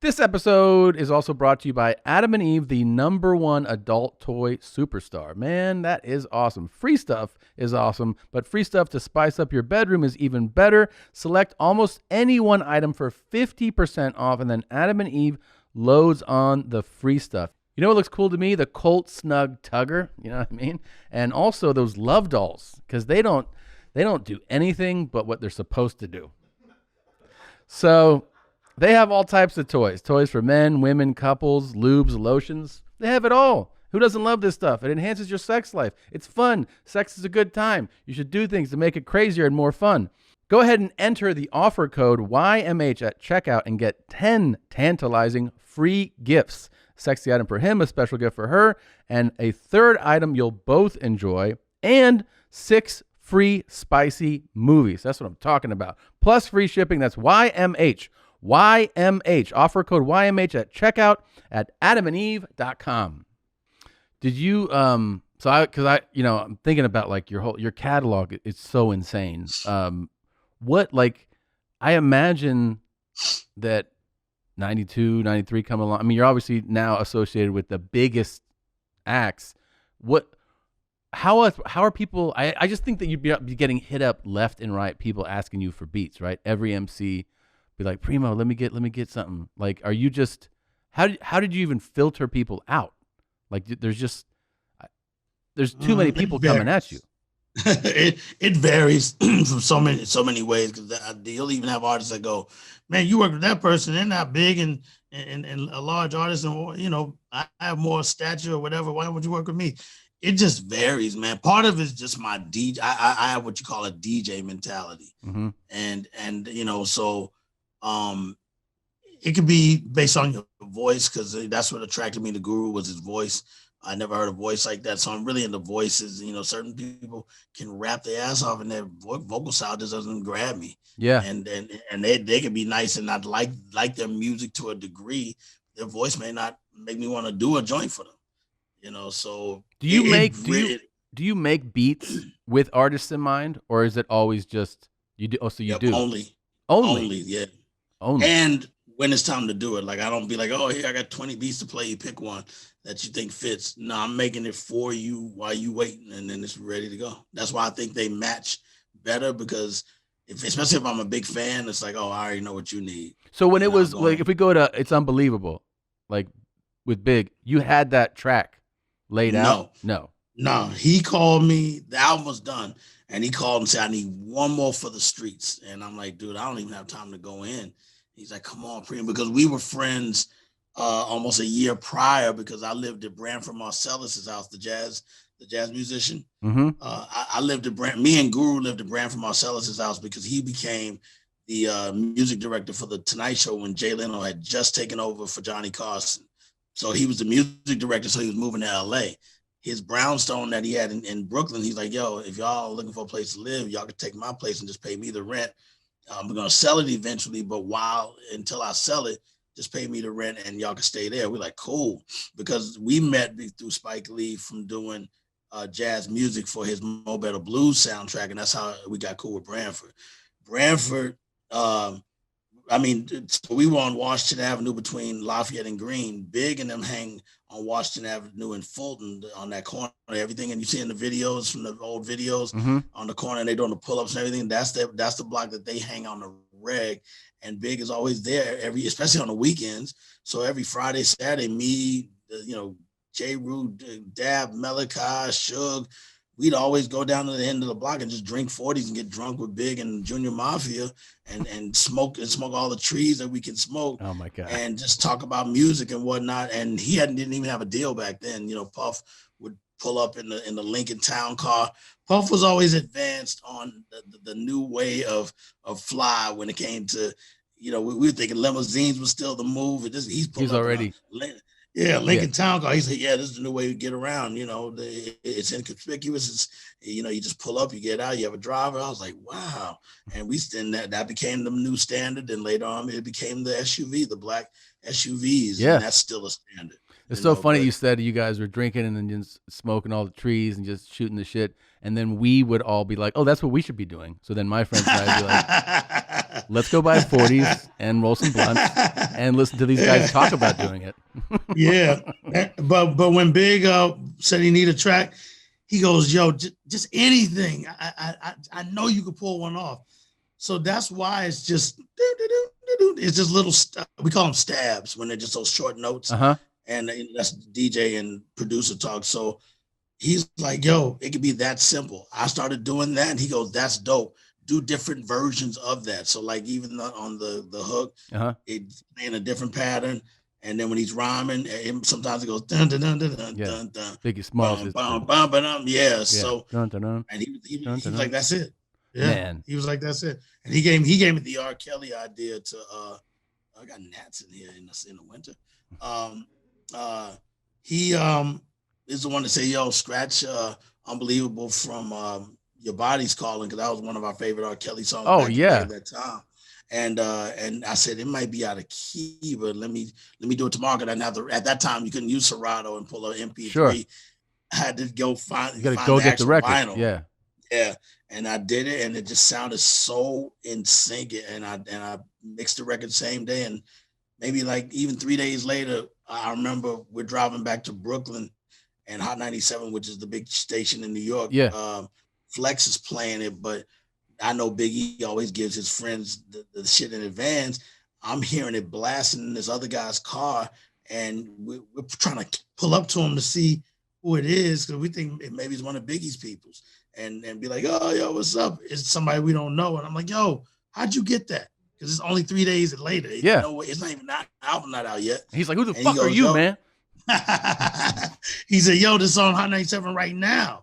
This episode is also brought to you by Adam and Eve, the #1 adult toy superstar. Man, that is awesome. Free stuff is awesome, but free stuff to spice up your bedroom is even better. Select almost any one item for 50% off, and then Adam and Eve loads on the free stuff. You know what looks cool to me? The Colt Snug Tugger, you know what I mean? And also those love dolls, because they don't do anything but what they're supposed to do. So they have all types of toys. Toys for men, women, couples, lubes, lotions. They have it all. Who doesn't love this stuff? It enhances your sex life. It's fun. Sex is a good time. You should do things to make it crazier and more fun. Go ahead and enter the offer code YMH at checkout and get 10 tantalizing free gifts. Sexy item for him, a special gift for her, and a third item you'll both enjoy, and 6 free spicy movies. That's what I'm talking about. Plus free shipping. That's YMH. YMH. Offer code YMH at checkout at adamandeve.com. Did you I'm thinking about like your catalog. It's so insane. I imagine that 92, 93 come along. I mean, you're obviously now associated with the biggest acts. How are people? I just think that you'd be getting hit up left and right. People asking you for beats, right? Every MC be like, Preemo, let me get something. Like, are you just how did you even filter people out? Like, there's too many people coming at you. It varies from so many ways, because you'll even have artists that go, man, you work with that person, they're not big and a large artist, and I have more stature or whatever. Why would you work with me? It just varies, man. Part of it's just my DJ. I have what you call a DJ mentality, and so it could be based on your voice, because that's what attracted me to Guru, was his voice. I never heard a voice like that, so I'm really into voices. Certain people can rap their ass off, and their vocal style just doesn't grab me. Yeah, and they can be nice and not like their music to a degree. Their voice may not make me want to do a joint for them. So do you make beats with artists in mind, or is it always just you do? Oh, so you do only, yeah, only. And when it's time to do it, like I don't be like, oh, here I got 20 beats to play. You pick one that you think fits. No, I'm making it for you while you waiting, and then it's ready to go. That's why I think they match better, because especially if I'm a big fan, it's like, oh, I already know what you need. So when it was like, if we go to It's Unbelievable, like with Big, you had that track laid out? No. He called me. The album was done, and he called and said, I need one more for the streets. And I'm like, dude, I don't even have time to go in. He's like, come on, Preemo, because we were friends almost a year prior, because I lived at Branford Marcellus's house, the jazz musician. I lived at me and Guru lived at Branford Marcellus's house, because he became the music director for the Tonight Show when Jay Leno had just taken over for Johnny Carson. So he was the music director, so he was moving to LA. His brownstone that he had in Brooklyn, he's like, yo, if y'all are looking for a place to live, y'all could take my place and just pay me the rent. We're going to sell it eventually, but until I sell it, just pay me the rent and y'all can stay there. We're like, cool. Because we met through Spike Lee from doing jazz music for his Mo Better Blues soundtrack. And that's how we got cool with Branford. So we were on Washington Avenue between Lafayette and Green. Big and them hang on Washington Avenue in Fulton on that corner, everything. And you see in the videos, from the old videos on the corner, and they doing the pull-ups and everything. That's the block that they hang on the reg. And Big is always there especially on the weekends. So every Friday, Saturday, me, J. Rue, Dab, Malachi, Suge, we'd always go down to the end of the block and just drink 40s and get drunk with Big and Junior Mafia and smoke all the trees that we can smoke. Oh my God. And just talk about music and whatnot. And he didn't even have a deal back then. Puff would pull up in the Lincoln Town car. Puff was always advanced on the new way of fly when it came to, we were thinking limousines was still the move. He's already. Lincoln Town car. He said, yeah, this is the new way to get around. It's inconspicuous. It's, you just pull up, you get out, you have a driver. I was like, wow. And that became the new standard. And later on, it became the SUV, the black SUVs. Yeah. And that's still a standard. It's so funny you said you guys were drinking and then just smoking all the trees and just shooting the shit. And then we would all be like, oh, that's what we should be doing. So then my friends and I'd be like, let's go buy 40s and roll some blunts and listen to these guys talk about doing it. Yeah, but when Big said he needed a track, he goes, "Yo, just anything. I know you could pull one off." So that's why it's just little we call them stabs when they're just those short notes, and that's DJ and producer talk. So he's like, "Yo, it could be that simple." I started doing that, and he goes, "That's dope. Do different versions of that." So like even on the hook, it's in a different pattern. And then when he's rhyming, sometimes it goes dun dun dun dun dun dun dun. Biggie Smalls. Yeah. So dun, dun, dun. And he was like, "That's it." Yeah. Man. He was like, "That's it." And he gave me the R. Kelly idea to I got gnats in here in the winter. He is the one to say, "Yo, scratch Unbelievable from Your Body's Calling," because that was one of our favorite R. Kelly songs at that time. And I said it might be out of key, but let me do it tomorrow. Because at that time you couldn't use Serato and pull an MP3. Sure. I had to go find. You got to go get the record. Vinyl. Yeah. And I did it, and it just sounded so in sync. And I mixed the record the same day, and maybe like even 3 days later, I remember we're driving back to Brooklyn, and Hot 97, which is the big station in New York. Flex is playing it, but I know Biggie always gives his friends the shit in advance. I'm hearing it blasting in this other guy's car, and we're trying to pull up to him to see who it is, because we think maybe it's one of Biggie's peoples, and be like, "Oh, yo, what's up?" It's somebody we don't know, and I'm like, "Yo, how'd you get that?" Because it's only 3 days later. Yeah, it's not even album not out yet. He's like, "Who the fuck are you, man?" He said, "Yo, this is on Hot 97 right now."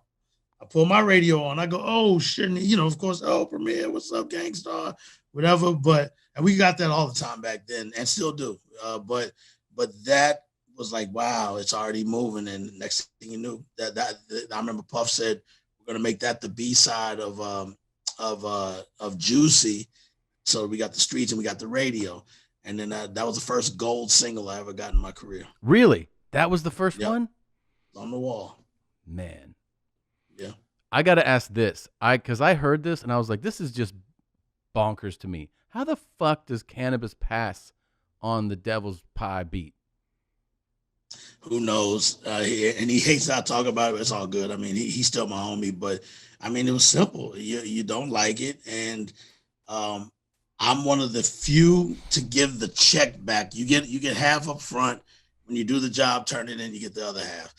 I pull my radio on. I go, "Oh shit!" And, of course, "Oh, Premier, what's up, Gangstar?" Whatever. And we got that all the time back then, and still do. But that was like, wow, it's already moving. And next thing you knew, that I remember Puff said, "We're gonna make that the B-side of Juicy." So we got the streets and we got the radio, and then that was the first gold single I ever got in my career. Really? That was the first one? On the wall. Man. Yeah. I got to ask this. Because I heard this and I was like, this is just bonkers to me. How the fuck does Cannabis pass on the Devil's Pie beat? Who knows? And he hates that I talk about it, but it's all good. I mean, he's still my homie, but I mean, it was simple. You don't like it. And I'm one of the few to give the check back. You get half up front. When you do the job, turn it in, you get the other half.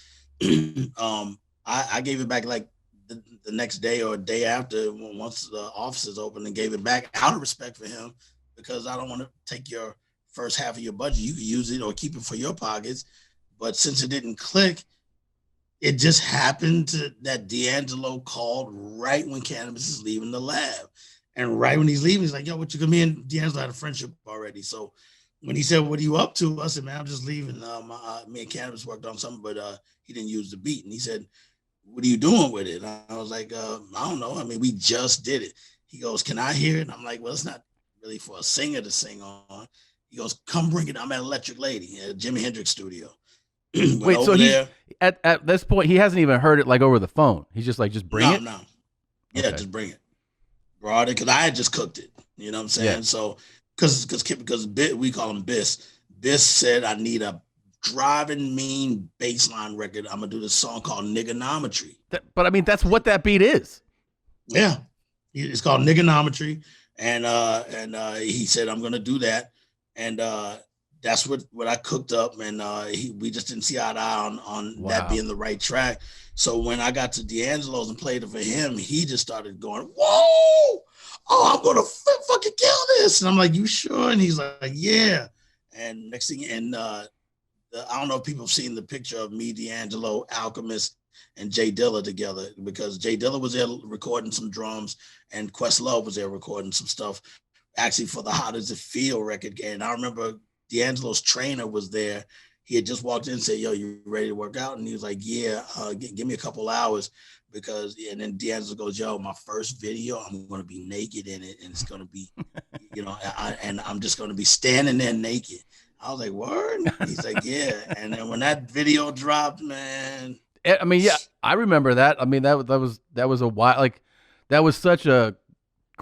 I gave it back like the next day or a day after, once the offices opened, and gave it back out of respect for him, because I don't want to take your first half of your budget. You can use it or keep it for your pockets. But since it didn't click, it just happened that D'Angelo called right when Cannabis is leaving the lab. And right when he's leaving, he's like, "Yo, what you got?" Me and D'Angelo had a friendship already. So when he said, "What are you up to?" I said, "Man, I'm just leaving. Me and Cannabis worked on something, but he didn't use the beat." And he said, "What are you doing with it?" I was like, "I don't know. I mean, we just did it." He goes, "Can I hear it?" And I'm like, "Well, it's not really for a singer to sing on." He goes, "Come bring it. I'm at Electric Lady at Jimi Hendrix studio." Wait, so he at this point he hasn't even heard it like over the phone. He's just like, "Just bring it." No. Yeah, just bring it. Brought it because I had just cooked it. You know what I'm saying? Yeah. So because we call him Biss. Biss said, "I need a driving mean bassline record. I'm gonna do this song called Niggonometry." But I mean, that's what that beat is. Yeah, it's called Niggonometry, and he said, "I'm gonna do that," and that's what I cooked up, and we just didn't see eye to eye on that being the right track. So when I got to D'Angelo's and played it for him, he just started going, "Whoa! Oh, I'm gonna fucking kill this!" And I'm like, "You sure?" And he's like, "Yeah." And next thing, I don't know if people have seen the picture of me, D'Angelo, Alchemist, and J Dilla together, because J Dilla was there recording some drums, and Questlove was there recording some stuff, actually for the How Does It Feel record. And I remember D'Angelo's trainer was there. He had just walked in and said, "Yo, you ready to work out?" And he was like, "Yeah, give me a couple hours." And then D'Angelo goes, "Yo, my first video, I'm going to be naked in it. And it's going to be, and I'm just going to be standing there naked." I was like, "Word?" He's like, "Yeah." And then when that video dropped, man. I mean, yeah, I remember that. I mean, that was a while, like, that was such a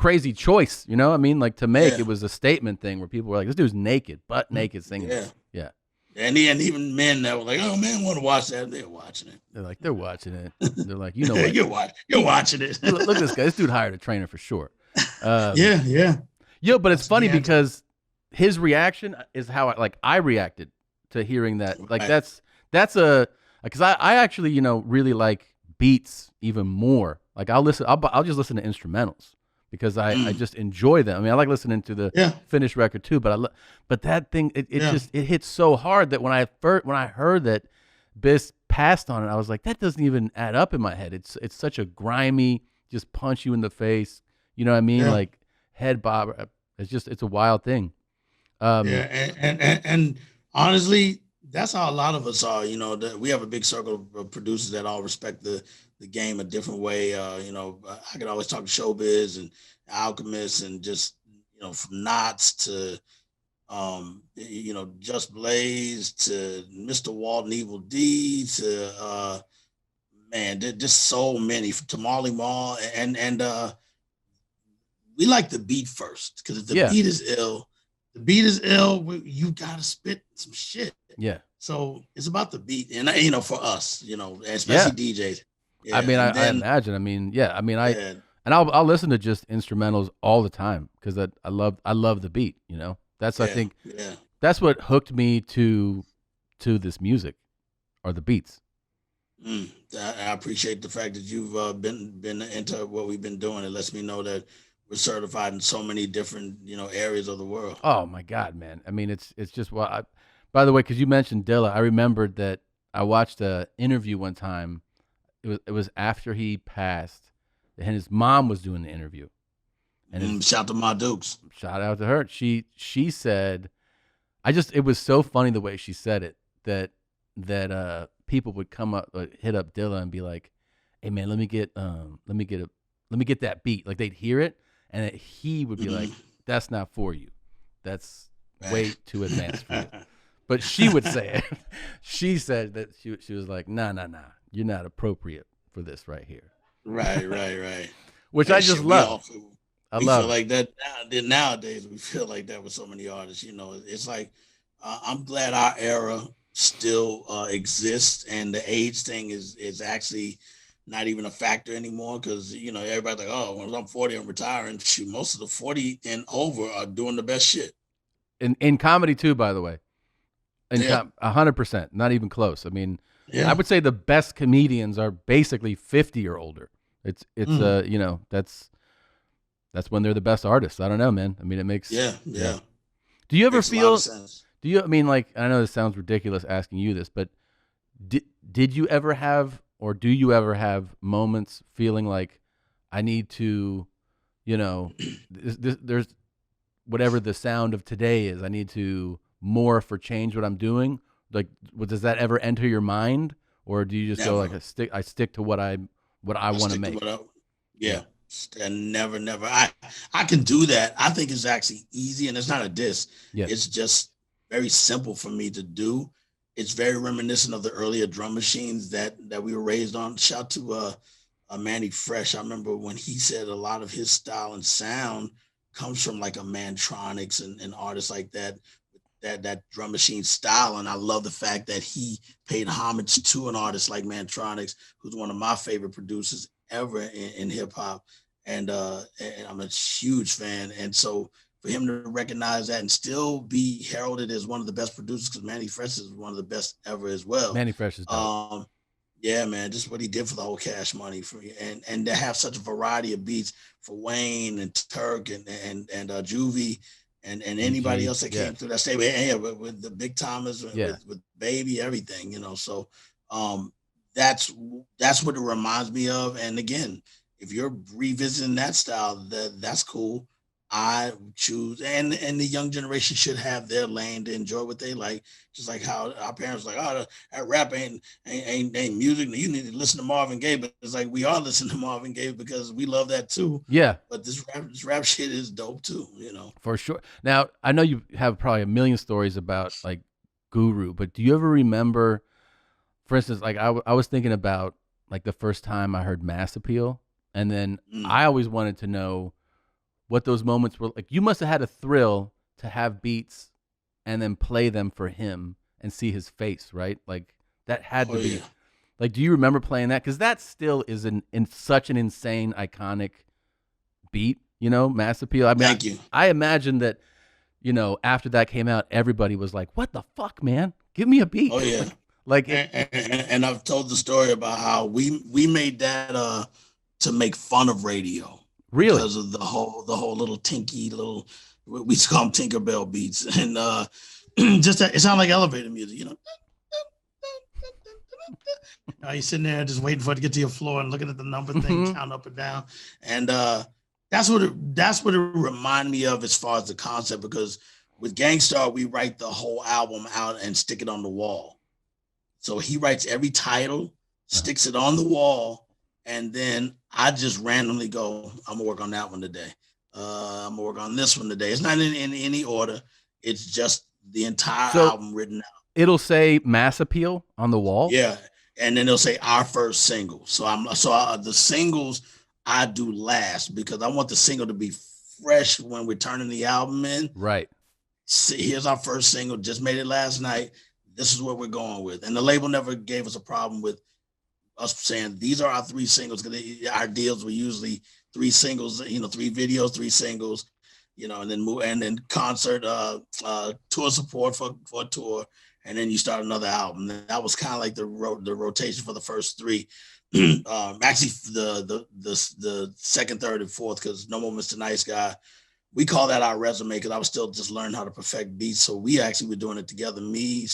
crazy choice, you know? I mean, like to make Yeah. it was a statement thing where people were like, "This dude's naked, butt naked, singing." Yeah. This. Yeah. And even men that were like, "Oh man, want to watch that?" They're watching it. They're watching it. They're like, you know what? you're watching it. Look at this guy. This dude hired a trainer for sure. Yeah. Yo, but it's funny Yeah. because his reaction is how I reacted to hearing that. Like Right. that's a because I actually really like beats even more. Like I'll just listen to instrumentals because I just enjoy them. I mean, I like listening to the finished record too, but that thing it hits so hard that when I heard that Biz passed on it, I was like, that doesn't even add up in my head. It's such a grimy, just punch you in the face. You know what I mean? Yeah. Like head bob. It's a wild thing. And honestly, that's how a lot of us are. We have a big circle of producers that all respect the game a different way. I can always talk to Showbiz and Alchemist and just from Knots to Just Blaze to Mr. Walton Evil D to just so many to Marley Marl and we like the beat first because if the beat is ill, you gotta spit some shit. Yeah. So it's about the beat, and for us, especially DJs. Yeah. I mean, I imagine. I mean, and I'll listen to just instrumentals all the time because I love the beat. I think that's what hooked me to this music, or the beats. I appreciate the fact that you've been into what we've been doing. It lets me know that we're certified in so many different areas of the world. Oh my God, man! I mean, it's just by the way, because you mentioned Dilla, I remembered that I watched an interview one time. It was after he passed, and his mom was doing the interview. And shout to my Dukes. Shout out to her. She said, it was so funny the way she said it that people would come up, hit up Dilla and be like, "Hey man, let me get that beat." Like they'd hear it, and he would be like, "That's not for you. That's way too advanced for you." But she would say it. She said that she was like, nah, you're not appropriate for this right here. Right. Which I just love. We feel like that nowadays. We feel like that with so many artists. It's like I'm glad our era still exists, and the age thing is actually not even a factor anymore because everybody's like, oh, when I'm 40, I'm retiring. Shoot, most of the 40 and over are doing the best shit. In comedy too, by the way. 100%, not even close. I mean, I would say the best comedians are basically 50 or older. It's that's when they're the best artists. I don't know, man. I mean, it makes yeah. Do you ever makes feel? A lot of sense. Do you? I mean, like, I know this sounds ridiculous asking you this, but did you ever have, or do you ever have moments feeling like I need to, there's whatever the sound of today is, I need to morph or change what I'm doing? Like, does that ever enter your mind, or do you just go like I stick to what I want to make? And never. I can do that. I think it's actually easy, and it's not a diss. Yeah. It's just very simple for me to do. It's very reminiscent of the earlier drum machines that we were raised on. Shout to Manny Fresh. I remember when he said a lot of his style and sound comes from like a Mantronics and artists like that drum machine style. And I love the fact that he paid homage to an artist like Mantronics, who's one of my favorite producers ever in hip hop. And I'm a huge fan. And so for him to recognize that and still be heralded as one of the best producers, because Manny Fresh is one of the best ever as well. Manny Fresh is dope. Yeah, man, just what he did for the whole Cash Money and to have such a variety of beats for Wayne and Turk and Juvie and anybody else that came through that state with the Big Thomas, with Baby, everything, So that's what it reminds me of. And again, if you're revisiting that style, that's cool. I choose, and the young generation should have their lane to enjoy what they like, just like how our parents were like, oh, that rap ain't music. You need to listen to Marvin Gaye, but it's like we are listening to Marvin Gaye because we love that too. Yeah. But this rap shit is dope too, For sure. Now I know you have probably a million stories about like Guru, but do you ever remember, for instance, like I was thinking about like the first time I heard Mass Appeal, and then I always wanted to know what those moments were like. You must have had a thrill to have beats and then play them for him and see his face, right? Like that had to be. Like, do you remember playing that? Because that still is in such an insane, iconic beat. Mass Appeal. I mean, Thank you. I imagine that. After that came out, everybody was like, "What the fuck, man? Give me a beat." Oh yeah. And I've told the story about how we made that to make fun of radio. Really? Because of the whole little tinky little, we used to call them Tinkerbell beats, and just it sounded like elevator music, You're sitting there just waiting for it to get to your floor and looking at the number thing, count up and down, and that's what it reminded me of as far as the concept. Because with Gangstar, we write the whole album out and stick it on the wall. So he writes every title, sticks it on the wall, and then I just randomly go, I'm gonna work on that one today. I'm gonna work on this one today. It's not in any order. It's just the entire album written out. It'll say Mass Appeal on the wall. Yeah, and then it'll say our first single. So the singles I do last because I want the single to be fresh when we're turning the album in. Right. See, here's our first single. Just made it last night. This is what we're going with. And the label never gave us a problem with us saying these are our 3 singles, because our deals were usually 3 singles, 3 videos, 3 singles, and then move, and then concert, tour support for a tour, and then you start another album. That was kind of like the rotation for the first 3. Actually, the second, third, and fourth, because No More Mr. Nice Guy, we call that our resume, because I was still just learning how to perfect beats. So we actually were doing it together. Me,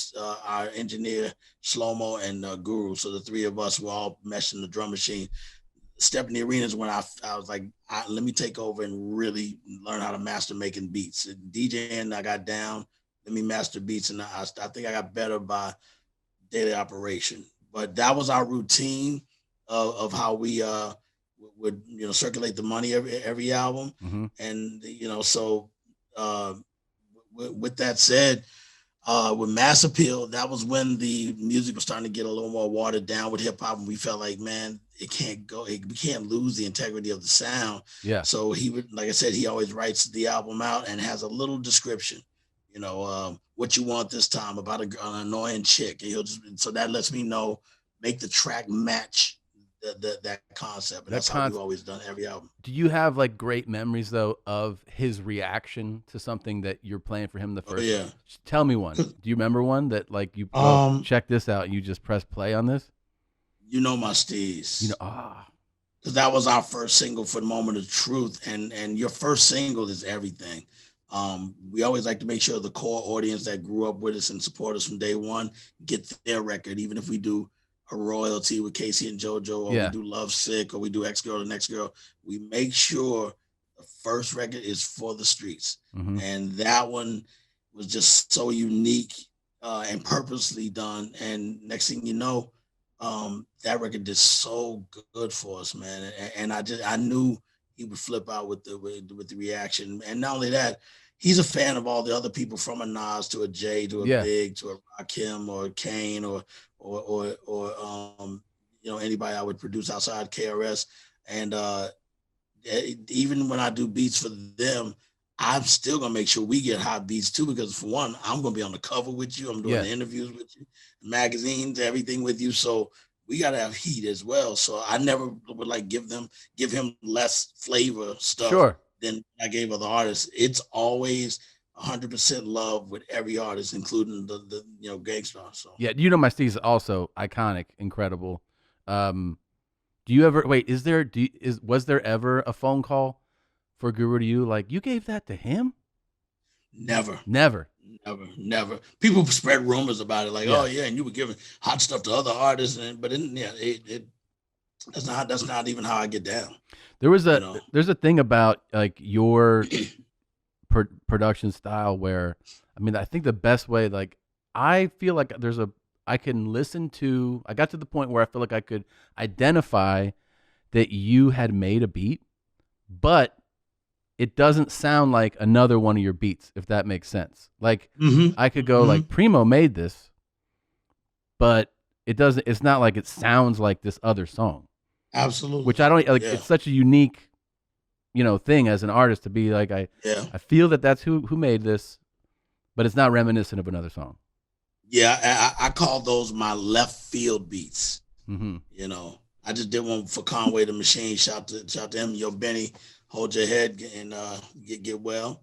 our engineer, Shlomo, and Guru. So the 3 of us were all meshed in the drum machine. Step in the arenas when I was like, let me take over and really learn how to master making beats. DJing, I got down. Let me master beats. And I think I got better by daily operation. But that was our routine of how we would circulate the money every album. Mm-hmm. And so with that said, with Mass Appeal, that was when the music was starting to get a little more watered down with hip hop, and we felt like, man, we can't lose the integrity of the sound. Yeah. So he would, like I said, he always writes the album out and has a little description, what you want this time about an annoying chick, and so that lets me know, make the track match that concept. And that's how we've always done every album. Do you have like great memories though of his reaction to something that you're playing for him the first? Yeah. Tell me one. Do you remember one that like you check this out and you just press play on this? My steez. Because that was our first single for the Moment of Truth, and your first single is everything. We always like to make sure the core audience that grew up with us and support us from day one get their record, even if we do a royalty with Casey and JoJo, or we do Love Sick, or we do X Girl, the Next Girl. We make sure the first record is for the streets. Mm-hmm. And that one was just so unique and purposely done. And next thing you know, that record did so good for us, man. And I knew he would flip out with the reaction. And not only that, he's a fan of all the other people, from a Nas to a Jay to a Big to a Rakim or Kane or anybody I would produce outside KRS. And even when I do beats for them, I'm still gonna make sure we get hot beats too, because for one, I'm gonna be on the cover with you. I'm doing the interviews with you, magazines, everything with you. So we gotta have heat as well. So I never would like give him less flavor stuff than I gave other artists. It's always 100% love with every artist, including the Gangstar. So yeah, My Steez is also iconic, incredible. Do you ever was there ever a phone call for Guru to you like, you gave that to him? Never. People spread rumors about it, like, oh yeah, and you were giving hot stuff to other artists, that's not even how I get down. There's a thing about like your production style where, I think the best way, like, I feel like I can listen to, I got to the point where I feel like I could identify that you had made a beat, but it doesn't sound like another one of your beats, if that makes sense. Like, I could go like, Preemo made this, but it's not like it sounds like this other song. Absolutely. Which I don't like. It's such a unique thing as an artist to be like, I feel that that's who made this, but it's not reminiscent of another song. Yeah, I call those my left field beats. Mm-hmm. I just did one for Conway the Machine. Shout to him. Yo, Benny, hold your head and get well.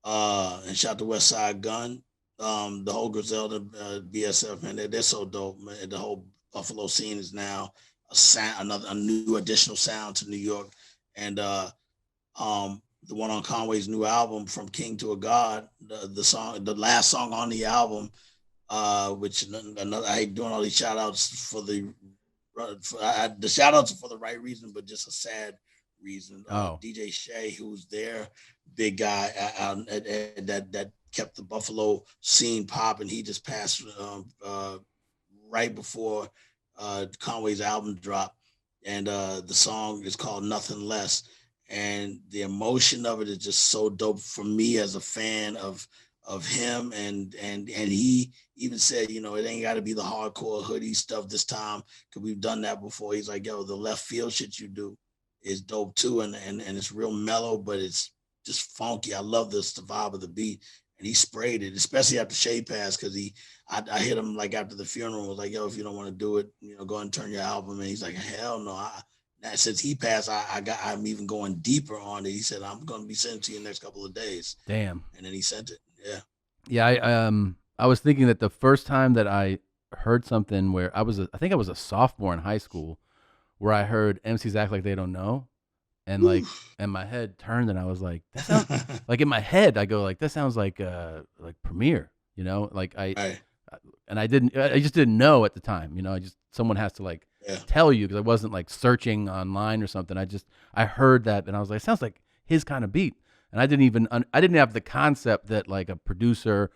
And shout to West Side Gun. The whole Griselda BSF, man, they're so dope, man. The whole Buffalo scene is now a new additional sound to New York. And the one on Conway's new album, From King to a God, the last song on the album, which another, I hate doing all these shout outs for the shout outs are for the right reason, but just a sad reason. DJ Shay, who's their big guy that kept the Buffalo scene popping, he just passed right before Conway's album dropped, and the song is called Nothing Less, and the emotion of it is just so dope for me as a fan of him, and he even said, it ain't got to be the hardcore hoodie stuff this time, because we've done that before. He's like, yo, the left field shit you do is dope too, and it's real mellow, but it's just funky. I love the vibe of the beat, and he sprayed it, especially after Shay passed, because I hit him like after the funeral, was like, yo, if you don't want to do it, go and turn your album, and he's like, hell no. Since he passed, I'm even going deeper on it. He said, I'm going to be sent to you in the next couple of days. Damn. And then he sent it. Yeah. Yeah. I was thinking that the first time that I heard something where I think I was a sophomore in high school, where I heard MCs act like they don't know. And like, and my head turned, and I was like, that sounds like, in my head, I go like, that sounds like Premier, like I just didn't know at the time, someone has to like tell you, because I wasn't like searching online or something. I heard that, and I was like, it sounds like his kind of beat. And I didn't have the concept that like a producer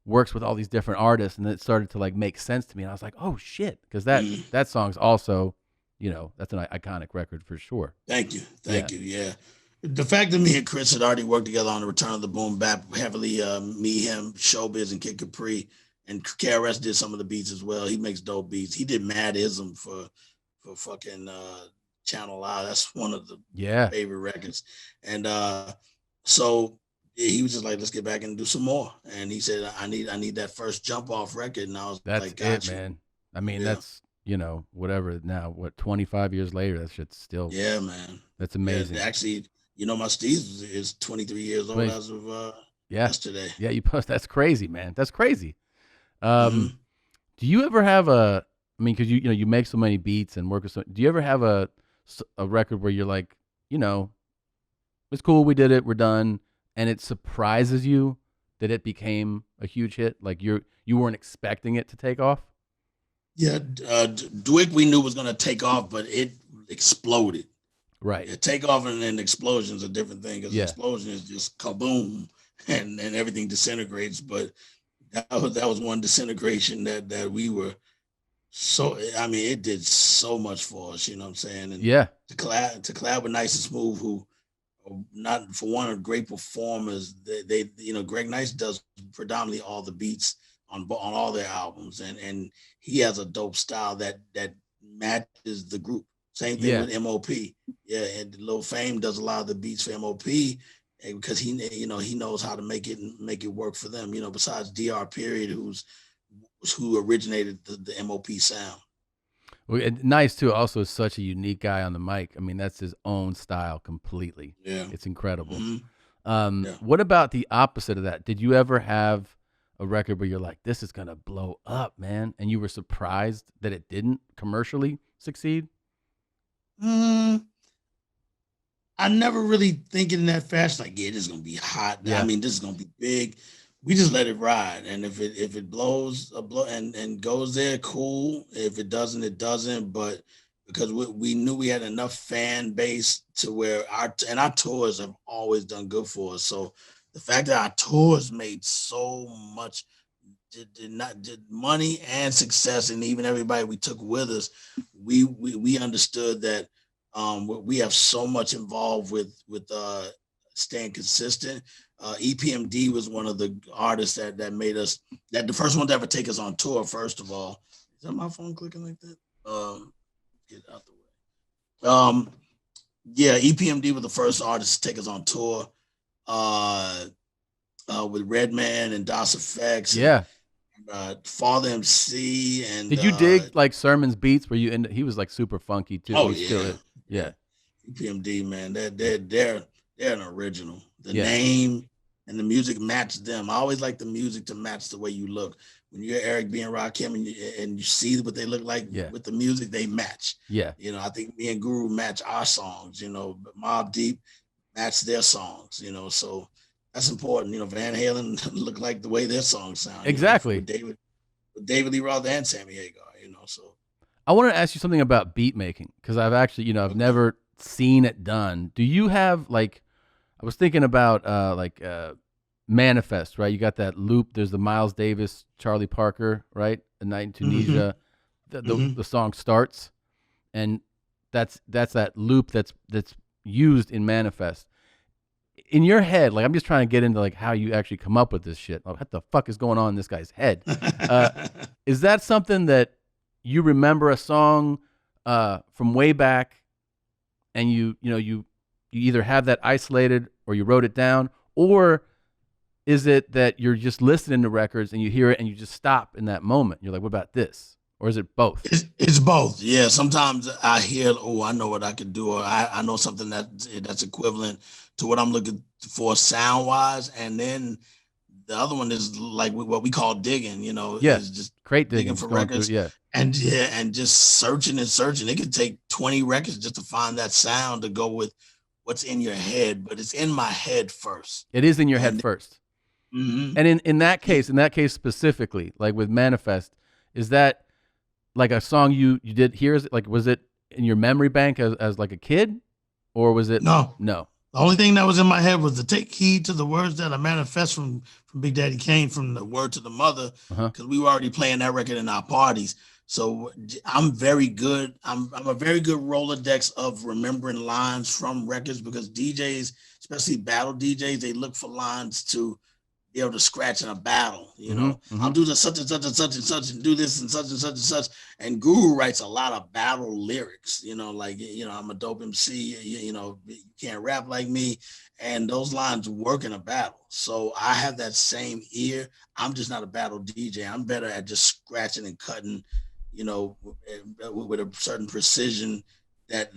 works with all these different artists, and it started to like make sense to me. And I was like, oh shit. Cause that song's also, that's an iconic record for sure. Thank you. Yeah. The fact that me and Chris had already worked together on the Return of the Boom Bap heavily, me, him, Showbiz, and Kid Capri, and KRS did some of the beats as well. He makes dope beats. He did Madism for fucking Channel I. That's one of the favorite records. And so he was just like, let's get back and do some more. And he said, I need that first Jump Off record. And I was like, gotcha. Man. I mean, that's, whatever now, 25 years later, that shit's still. Yeah, man. That's amazing. Yeah, actually, my Steve is 23 years old as of yesterday. Yeah, that's crazy, man. That's crazy. Do you ever have because you make so many beats and work with do you ever have a record where you're like, it's cool, we did it, we're done, and it surprises you that it became a huge hit, like you weren't expecting it to take off? Yeah, Dwick we knew was gonna take off, but it exploded. Right. Yeah, take off and explosion is a different thing, because explosion is just kaboom and everything disintegrates. But that was one disintegration that we were so, I mean, it did so much for us, you know what I'm saying? And to collab with Nice and Smooth, who not for one are great performers. They Greg Nice does predominantly all the beats on all their albums, and he has a dope style that matches the group. Same thing with MOP. Yeah, and Lil Fame does a lot of the beats for MOP because he knows how to make it work for them. Besides DR Period, who originated the MOP sound. Well, Nice too. Also, is such a unique guy on the mic. I mean, that's his own style completely. Yeah, it's incredible. Mm-hmm. What about the opposite of that? Did you ever have a record where you're like, this is gonna blow up, man, and you were surprised that it didn't commercially succeed? I never really think in that fashion. Like, this is gonna be hot. Yeah. I mean, this is gonna be big. We just let it ride, and if it blows and goes there, cool. If it doesn't, it doesn't. But because we knew we had enough fan base to where our tours have always done good for us. So the fact that our tours made so much did money and success, and even everybody we took with us, we understood that we have so much involved with staying consistent. EPMD was one of the artists that made us, that the first one to ever take us on tour. First of all, is that my phone clicking like that? Get out the way. Yeah, EPMD was the first artist to take us on tour with Redman and DOS Effects and Yeah. Father MC and Did you dig like Sermon's beats? Where you and he was like super funky too. oh He still yeah, is. yeah. Yeah. EPMD, man, they're an original. The Yeah. name and the music match them. I always like the music to match the way you look. When you're Eric B and Rakim and you see what they look like Yeah. with the music, they match. Yeah. You know, I think me and Guru match our songs. You know, Mobb Deep match their songs. You know, so that's important. You know, Van Halen look like the way their songs sound. Exactly. You know, with David Lee Roth and Sammy Hagar. You know, so I want to ask you something about beat making because I've actually, I've never seen it done. Do you have like, I was thinking about Manifest, right? You got that loop. There's the Miles Davis, Charlie Parker, right? A Night in Tunisia. The song starts, and that's that loop that's used in Manifest. In your head, like I'm just trying to get into like how you actually come up with this shit. Like, what the fuck is going on in this guy's head? Is that something that you remember a song from way back, and you either have that isolated or you wrote it down, or is it that you're just listening to records and you hear it and you just stop in that moment? You're like, what about this? Or is it both? It's both. Yeah. Sometimes I hear, oh, I know what I could do, or I know something that's equivalent to what I'm looking for sound wise. And then the other one is like what we call digging, is just crate digging for records. Yeah. And just searching and searching. It could take 20 records just to find that sound to go with what's in your head, but it's in my head first. It is in your head first. Mm-hmm. And in that case specifically, like with Manifest, is that like a song you did hear? Like, was it in your memory bank as like a kid, or was it? No. The only thing that was in my head was to take heed to the words that I manifest from Big Daddy Kane, from the word to the mother, because we were already playing that record in our parties. So I'm very good. I'm a very good Rolodex of remembering lines from records, because DJs, especially battle DJs, they look for lines to be able to scratch in a battle. I'll do the such and such and such and such and do this and such and such and such. And Guru writes a lot of battle lyrics, like, I'm a dope MC, you can't rap like me. And those lines work in a battle. So I have that same ear. I'm just not a battle DJ. I'm better at just scratching and cutting, with a certain precision that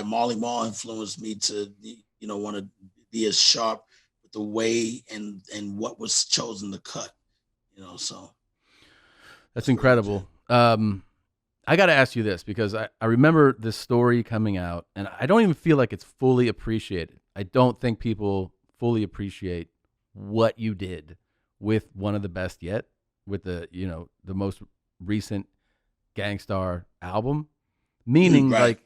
Marley Marl influenced me to, want to be as sharp the way and what was chosen to cut, so that's incredible. I got to ask you this, because I remember this story coming out, and I don't even feel like it's fully appreciated. I don't think people fully appreciate what you did with one of the best yet, with the most recent Gang Starr album. Meaning, right.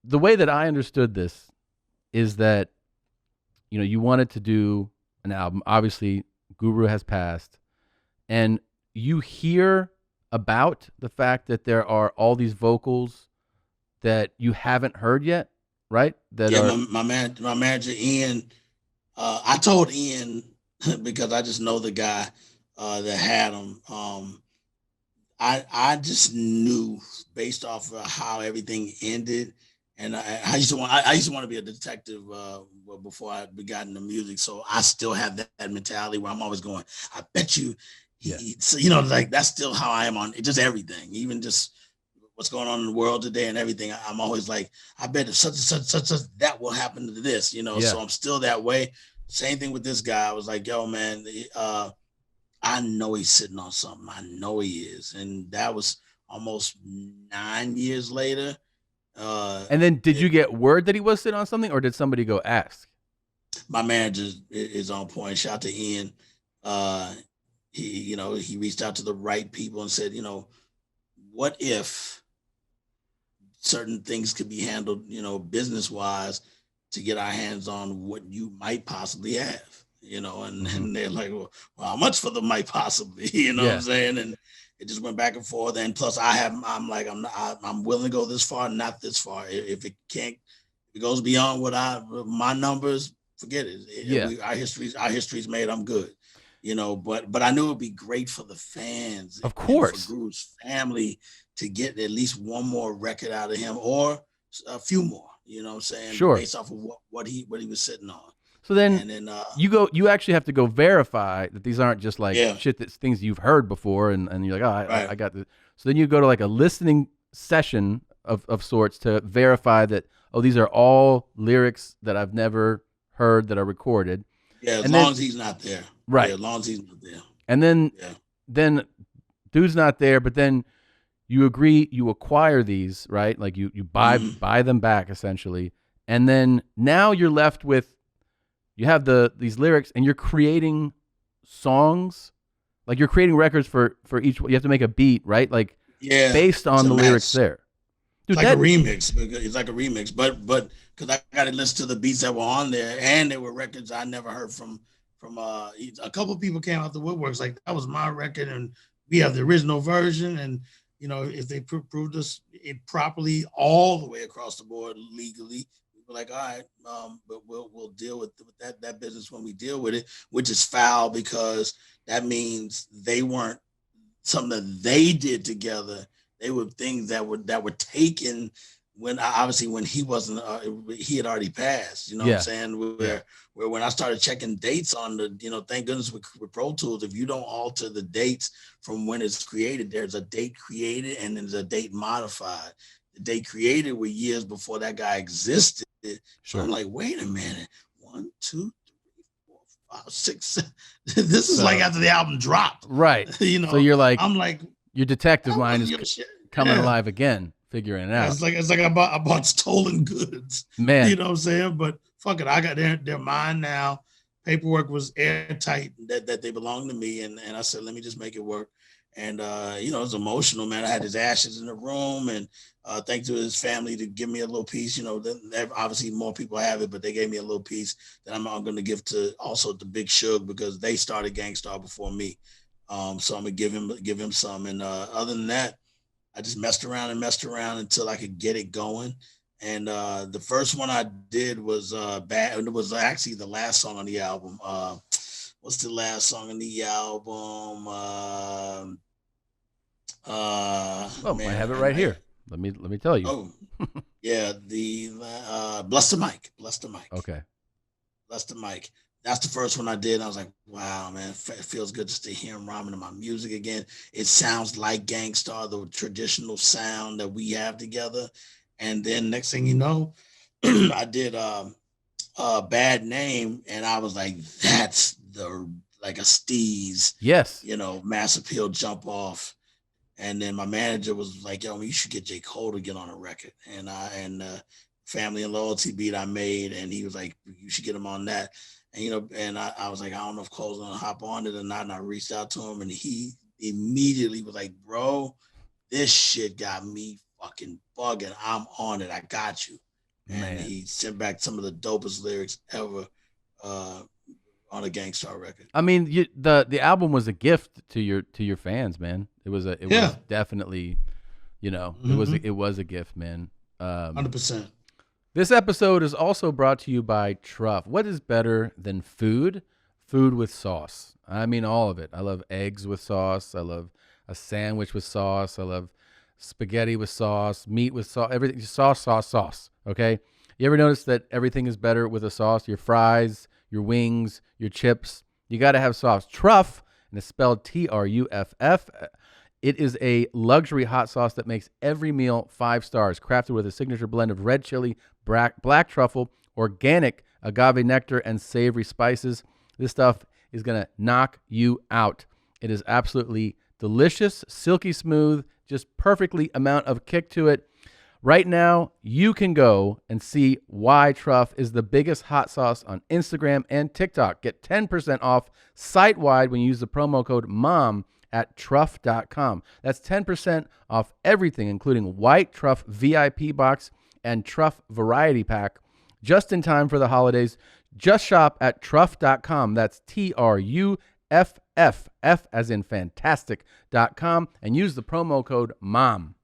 The way that I understood this is that you wanted to do an album. Obviously, Guru has passed, and you hear about the fact that there are all these vocals that you haven't heard yet, right? My manager Ian. I told Ian because I just know the guy that had him. I just knew based off of how everything ended. And I used to want to be a detective before I got into music. So I still have that mentality where I'm always going, I bet you, so, like that's still how I am on just everything, even just what's going on in the world today and everything. I'm always like, I bet if such and such that will happen to this, So I'm still that way. Same thing with this guy. I was like, yo, man, I know he's sitting on something. I know he is. And that was almost 9 years later. And then did you get word that he was sitting on something, or did somebody go ask? My manager is on point. Shout out to Ian. He reached out to the right people and said, what if certain things could be handled, business wise, to get our hands on what you might possibly have, and they're like, well, how much for the might possibly, what I'm saying? And it just went back and forth. And plus I'm willing to go this far, not this far. If it goes beyond my numbers, forget it. Our history's made. I'm good. but I knew it'd be great for the fans, of course, for Gru's family to get at least one more record out of him or a few more. You know what I'm saying? Sure. Based off of what he was sitting on. So then, you actually have to go verify that these aren't just like shit that's things you've heard before, and you're like, I got this. So then you go to like a listening session of sorts to verify that, these are all lyrics that I've never heard that are recorded. Yeah, as long as he's not there. Right. Yeah, as long as he's not there. And then dude's not there, but then you agree, you acquire these, right? Like you buy them back essentially. And then now you're left with, you have these lyrics and you're creating songs. Like you're creating records for each, you have to make a beat, right? Like based on the lyrics there. Dude, it's like a remix. It's like a remix, but because I got to listen to the beats that were on there, and they were records I never heard from a couple of people came out the woodworks like that was my record, and we have the original version, and if they proved us it properly all the way across the board legally, we're like, all right, but we'll deal with that business when we deal with it, which is foul because that means they weren't something that they did together. They were things that were taken when he wasn't, he had already passed. You know what I'm saying? Where when I started checking dates on the, thank goodness with Pro Tools, if you don't alter the dates from when it's created, there's a date created and there's a date modified. The date created were years before that guy existed. Sure. So I'm like, wait a minute, 1, 2, 3, 4, 5, 6, 7. This is like after the album dropped, right? So you're like, I'm like. Your detective mind is coming alive again, figuring it out. It's like I bought stolen goods, man. You know what I'm saying? But fuck it, I got their mine now. Paperwork was airtight that they belonged to me, and I said, let me just make it work. And it was emotional, man. I had his ashes in the room, and thanks to his family to give me a little piece. Obviously more people have it, but they gave me a little piece that I'm going to give to also the Big Suge because they started Gang Starr before me. So I'm gonna give him some, and other than that, I just messed around until I could get it going. And the first one I did was bad. It was actually the last song on the album. What's the last song on the album? I have it right here. Let me tell you. Oh, yeah, the Bless the Mic. Okay. Bless the Mic. That's the first one I did. I was like, wow, man, it feels good just to hear him rhyming in my music again. It sounds like Gang Starr, the traditional sound that we have together. And then next thing you know, I did Bad Name, and I was like, that's like a Steez, yes, Mass Appeal jump off. And then my manager was like, yo, you should get J. Cole to get on a record. And Family and Loyalty beat I made, and he was like, you should get him on that. And I was like, I don't know if Cole's gonna hop on it or not. And I reached out to him, and he immediately was like, bro, this shit got me fucking bugging. I'm on it. I got you. Man. And he sent back some of the dopest lyrics ever on a Gang Starr record. I mean, the album was a gift to your fans, man. It was definitely, it was a gift, man. 100%. This episode is also brought to you by Truff. What is better than food? Food with sauce. I mean, all of it. I love eggs with sauce. I love a sandwich with sauce. I love spaghetti with sauce, meat with sauce, everything. Just sauce. Okay? You ever notice that everything is better with a sauce? Your fries, your wings, your chips. You got to have sauce. Truff, and it's spelled Truff. It is a luxury hot sauce that makes every meal 5 stars, crafted with a signature blend of red chili, black truffle, organic agave nectar, and savory spices. This stuff is going to knock you out. It is absolutely delicious, silky smooth, just perfectly amount of kick to it. Right now, you can go and see why Truff is the biggest hot sauce on Instagram and TikTok. Get 10% off site-wide when you use the promo code MOM at truff.com. That's 10% off everything, including White Truff VIP box and Truff Variety Pack, just in time for the holidays. Just shop at truff.com. That's TRUFF, F as in fantastic.com, and use the promo code MOM.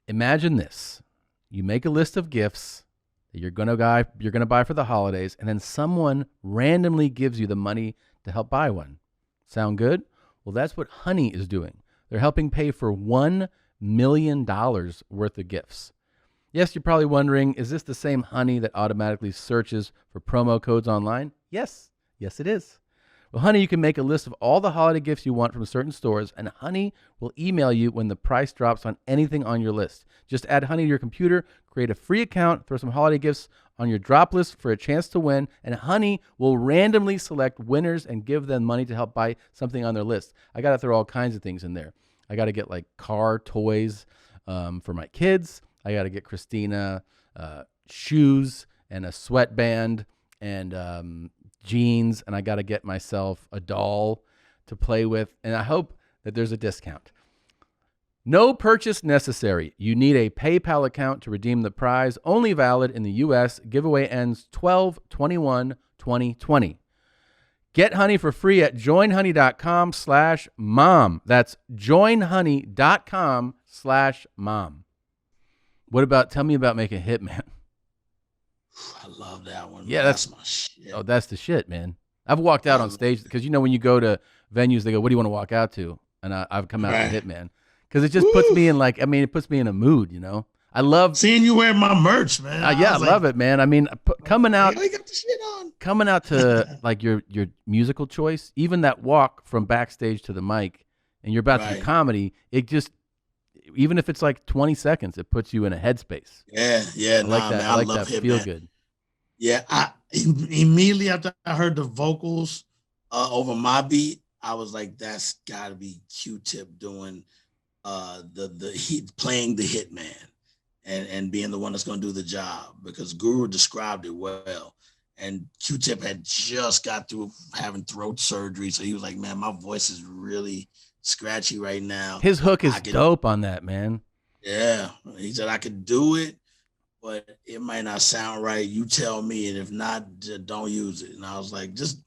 Imagine this. You make a list of gifts that you're gonna buy for the holidays, and then someone randomly gives you the money to help buy one. Sound good? Well, that's what Honey is doing. They're helping pay for $1 million worth of gifts. Yes, you're probably wondering, is this the same Honey that automatically searches for promo codes online? Yes. Yes, it is. Well, Honey, you can make a list of all the holiday gifts you want from certain stores, and Honey will email you when the price drops on anything on your list. Just add Honey to your computer, create a free account, throw some holiday gifts on your drop list for a chance to win, and Honey will randomly select winners and give them money to help buy something on their list. I got to throw all kinds of things in there. I got to get like car toys for my kids. I got to get Christina shoes and a sweatband and jeans, and I got to get myself a doll to play with, and I hope that there's a discount. No purchase necessary. You need a PayPal account to redeem the prize. Only valid in the U.S. Giveaway ends 12/21/2020. Get Honey for free at joinhoney.com/mom. That's joinhoney.com/mom. What about, tell me about making Hitman. I love that one. Yeah, that's my shit. Oh, that's the shit, man. I've walked out on stage because, you know, when you go to venues, they go, what do you want to walk out to? And I've come out to Hitman because it just puts me in it puts me in a mood, you know. I love seeing you wear my merch, man. I love it, man. I mean, coming out, I got the shit on. Coming out to like your musical choice, even that walk from backstage to the mic, and you're about to do comedy, it just, even if it's like 20 seconds, it puts you in a headspace. Yeah. I like that. Man, I like love that. Hit, Feel man. good. Yeah, I immediately after I heard the vocals over my beat, I was like, that's got to be Q-Tip doing playing the Hitman and being the one that's going to do the job, because Guru described it well. And Q-Tip had just got through having throat surgery, so he was like, man, my voice is really scratchy right now. His hook is dope on that, man. Yeah, he said I could do it, but it might not sound right. You tell me, and if not, don't use it. And I was like, just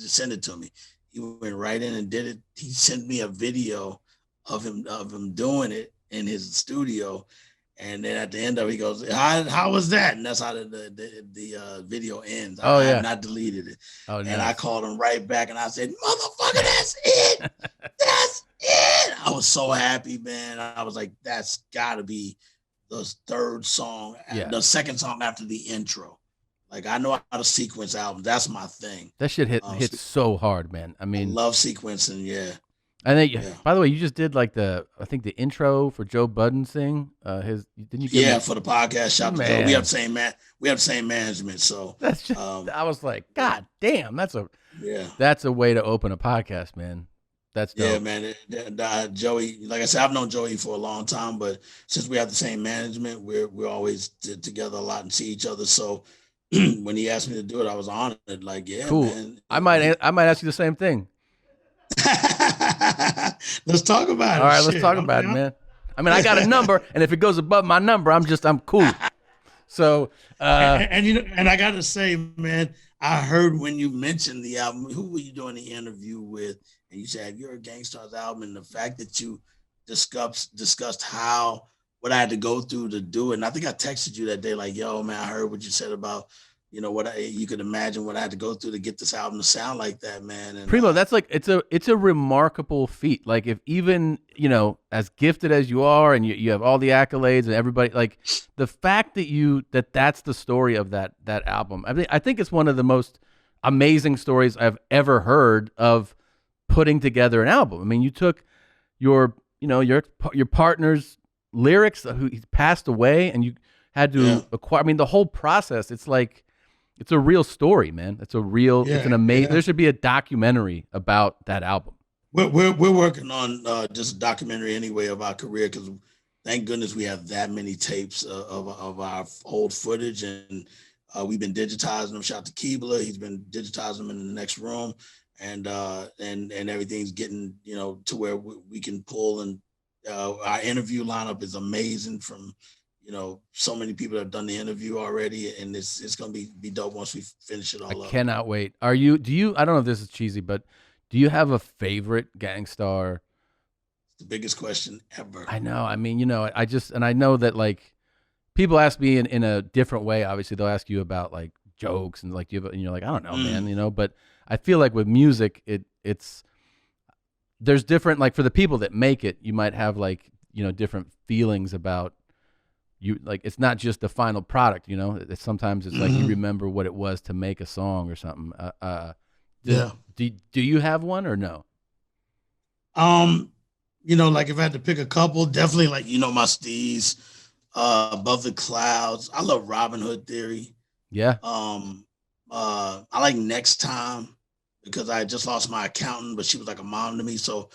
send it to me. He went right in and did it. He sent me a video of him doing it in his studio, and then at the end of it, he goes, "How was that?" And that's how the video ends. I have not deleted it. Oh, nice. And I called him right back, and I said, "Motherfucker, that's it. That's it." I was so happy, man. I was like, "That's got to be the third song, the second song after the intro." Like, I know how to sequence albums. That's my thing. That shit hits so hard, man. I mean, I love sequencing. Yeah. And then, by the way, you just did like I think the intro for Joe Budden's thing. Didn't you? For the podcast. Shout out to Joe. We have the same management. So that's just. I was like, God damn, that's a way to open a podcast, man. That's dope. Yeah, man. Joey, like I said, I've known Joey for a long time, but since we have the same management, we're always together a lot and see each other. So when he asked me to do it, I was honored. Like, yeah, cool. Man. I might ask you the same thing. Let's talk about it. All right, let's talk about it, man. I mean, I got a number, and if it goes above my number, I'm cool. So, and I gotta say, man, I heard when you mentioned the album, who were you doing the interview with? And you said, "You're a Gangstar's album," and the fact that you discussed what I had to go through to do it. And I think I texted you that day, like, "Yo, man, I heard what you said about, you know, you could imagine what I had to go through to get this album to sound like that, man." And Preemo, that's like, it's a remarkable feat. Like, if even, you know, as gifted as you are, and you have all the accolades and everybody, like, the fact that that's the story of that album. I think it's one of the most amazing stories I've ever heard of putting together an album. I mean, you took your partner's lyrics, who he passed away, and you had to acquire. I mean, the whole process. It's like, it's a real story, man. It's an amazing. There should be a documentary about that album. We're working on just a documentary anyway of our career, because thank goodness we have that many tapes of our old footage, and we've been digitizing them. Shout out to Keebler, he's been digitizing them in the next room, and everything's getting, you know, to where we can pull, and our interview lineup is amazing from, you know, so many people have done the interview already, and it's gonna be dope once we finish it all up. I cannot wait. Do you? I don't know if this is cheesy, but do you have a favorite Gangstar? The biggest question ever. I know. I mean, you know, I know that, like, people ask me in a different way. Obviously, they'll ask you about like jokes and like, and you're like, I don't know, man, you know. But I feel like with music, it's there's different, like for the people that make it, you might have like, different feelings about you. Like, it's not just the final product, sometimes it's like you remember what it was to make a song or something. Do you have one or no? Like if I had to pick a couple, definitely like, my Steez, Above the Clouds. I love Robin Hood Theory. Yeah. I like Next Time because I just lost my accountant, but she was like a mom to me. So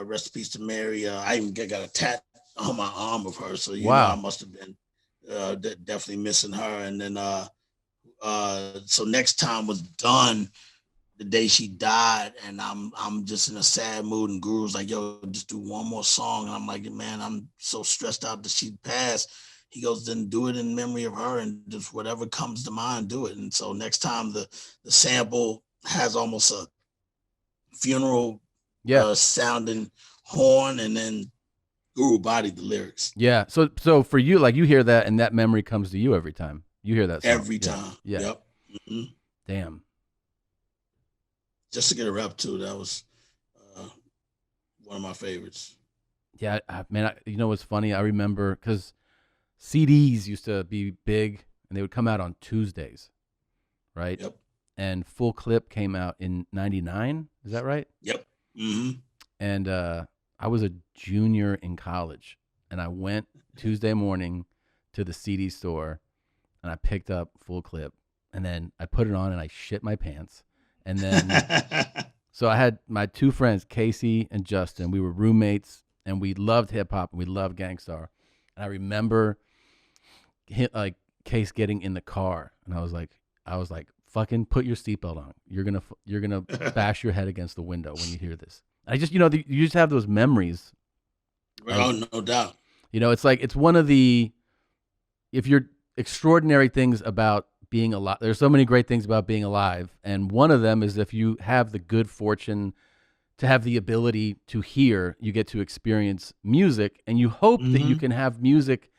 rest in peace to Mary. I even got a tat on my arm of her. So, wow. I must have been definitely missing her. And then so Next Time was done the day she died, and I'm just in a sad mood, and Guru's like, yo, just do one more song. And I'm like, man, I'm so stressed out that she passed. He goes, then do it in memory of her, and just whatever comes to mind, do it. And so Next Time, the sample has almost a funeral sounding horn, and then Guru bodied the lyrics. Yeah. So for you, like you hear that and that memory comes to you every time you hear that song. Every time. Yeah. Yep. Mm-hmm. Damn. Just to get a rep too, that was one of my favorites. Yeah, man. You know what's funny? I remember because CDs used to be big, and they would come out on Tuesdays, right? Yep. And Full Clip came out in '99. Is that right? Yep. Mm-hmm. And I was a junior in college, and I went Tuesday morning to the CD store, and I picked up Full Clip, and then I put it on, and I shit my pants. And then, so I had my two friends, Casey and Justin. We were roommates, and we loved hip hop, and we loved Gangstar. And I remember, Case getting in the car, and I was like, fucking put your seatbelt on. You're gonna bash your head against the window when you hear this. I just, you just have those memories. Oh, no doubt. It's one of the, if you're extraordinary things about being alive. There's so many great things about being alive, and one of them is if you have the good fortune to have the ability to hear, you get to experience music, and you hope that you can have music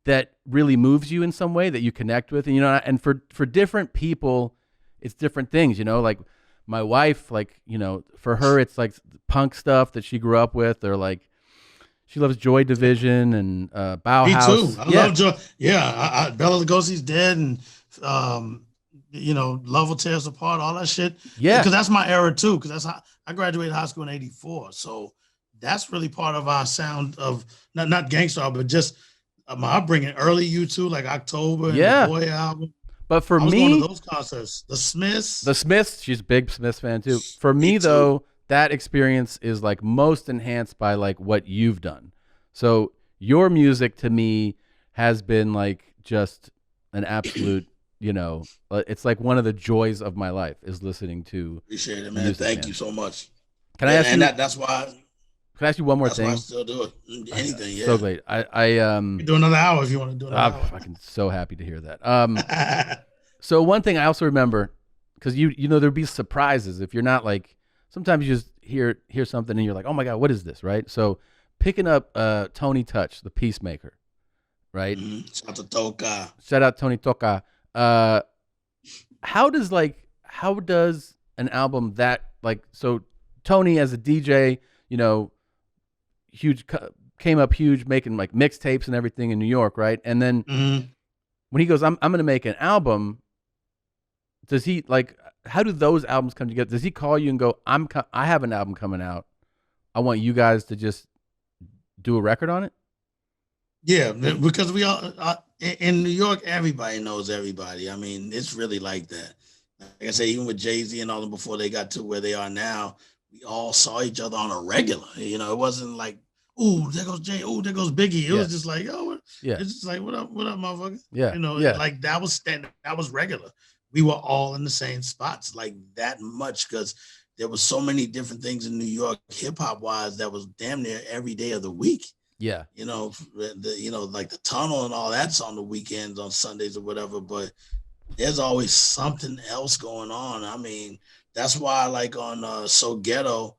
that really moves you in some way that you connect with, and and for different people, it's different things. Like my wife, for her, it's like punk stuff that she grew up with, or like she loves Joy Division and Bauhaus. Me too. I love Joy. Yeah, Bela Lugosi's dead, and Love Will Tear Us Apart, all that shit. Yeah, because that's my era too. Because that's how I graduated high school in '84, so that's really part of our sound of not Gangstar, but just my upbringing. Early U2, like October, and the Boy album. But for I was me, going to those concerts. The Smiths. She's a big Smiths fan too. For me though, that experience is like most enhanced by like what you've done. So your music to me has been like just an absolute, it's like one of the joys of my life is listening to. Appreciate it, man. Thank you so much. Can I ask you? That's why. Can I ask you one more that's thing? Why I still do it. Anything, yeah. So great. I you do another hour if you want to do another hour. I'm so happy to hear that. So one thing I also remember, because there'd be surprises if you're not like, sometimes you just hear something and you're like, oh my God, what is this, right? So picking up Tony Touch, the Peacemaker, right? Shout out Tony Toca. How does an album that so Tony as a DJ, huge, came up huge, making like mixtapes and everything in New York, right? And then when he goes, I'm going to make an album. Does he how do those albums come together? Does he call you and go, I have an album coming out. I want you guys to just do a record on it? Yeah, because we all in New York, everybody knows everybody. I mean, it's really like that. Like I say, even with Jay-Z and all them before they got to where they are now, we all saw each other on a regular. It wasn't like, ooh, there goes Jay. Ooh, there goes Biggie. It was just like, oh, it's just like, what up, motherfucker? Yeah, like that was regular. We were all in the same spots like that much because there was so many different things in New York, hip hop wise, that was damn near every day of the week. Yeah. Like the Tunnel and all that's on the weekends, on Sundays or whatever, but there's always something else going on. I mean, that's why like on So Ghetto,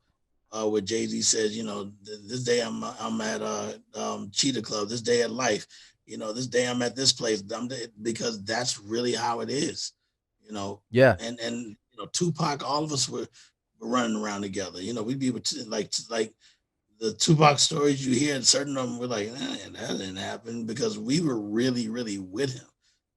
where Jay-Z says, this day I'm at Cheetah Club, this day at Life, this day I'm at this place, because that's really how it is. Yeah. And Tupac, all of us were were running around together. We'd be with like the Tupac stories you hear, and certain of them were like, that didn't happen because we were really, really with him.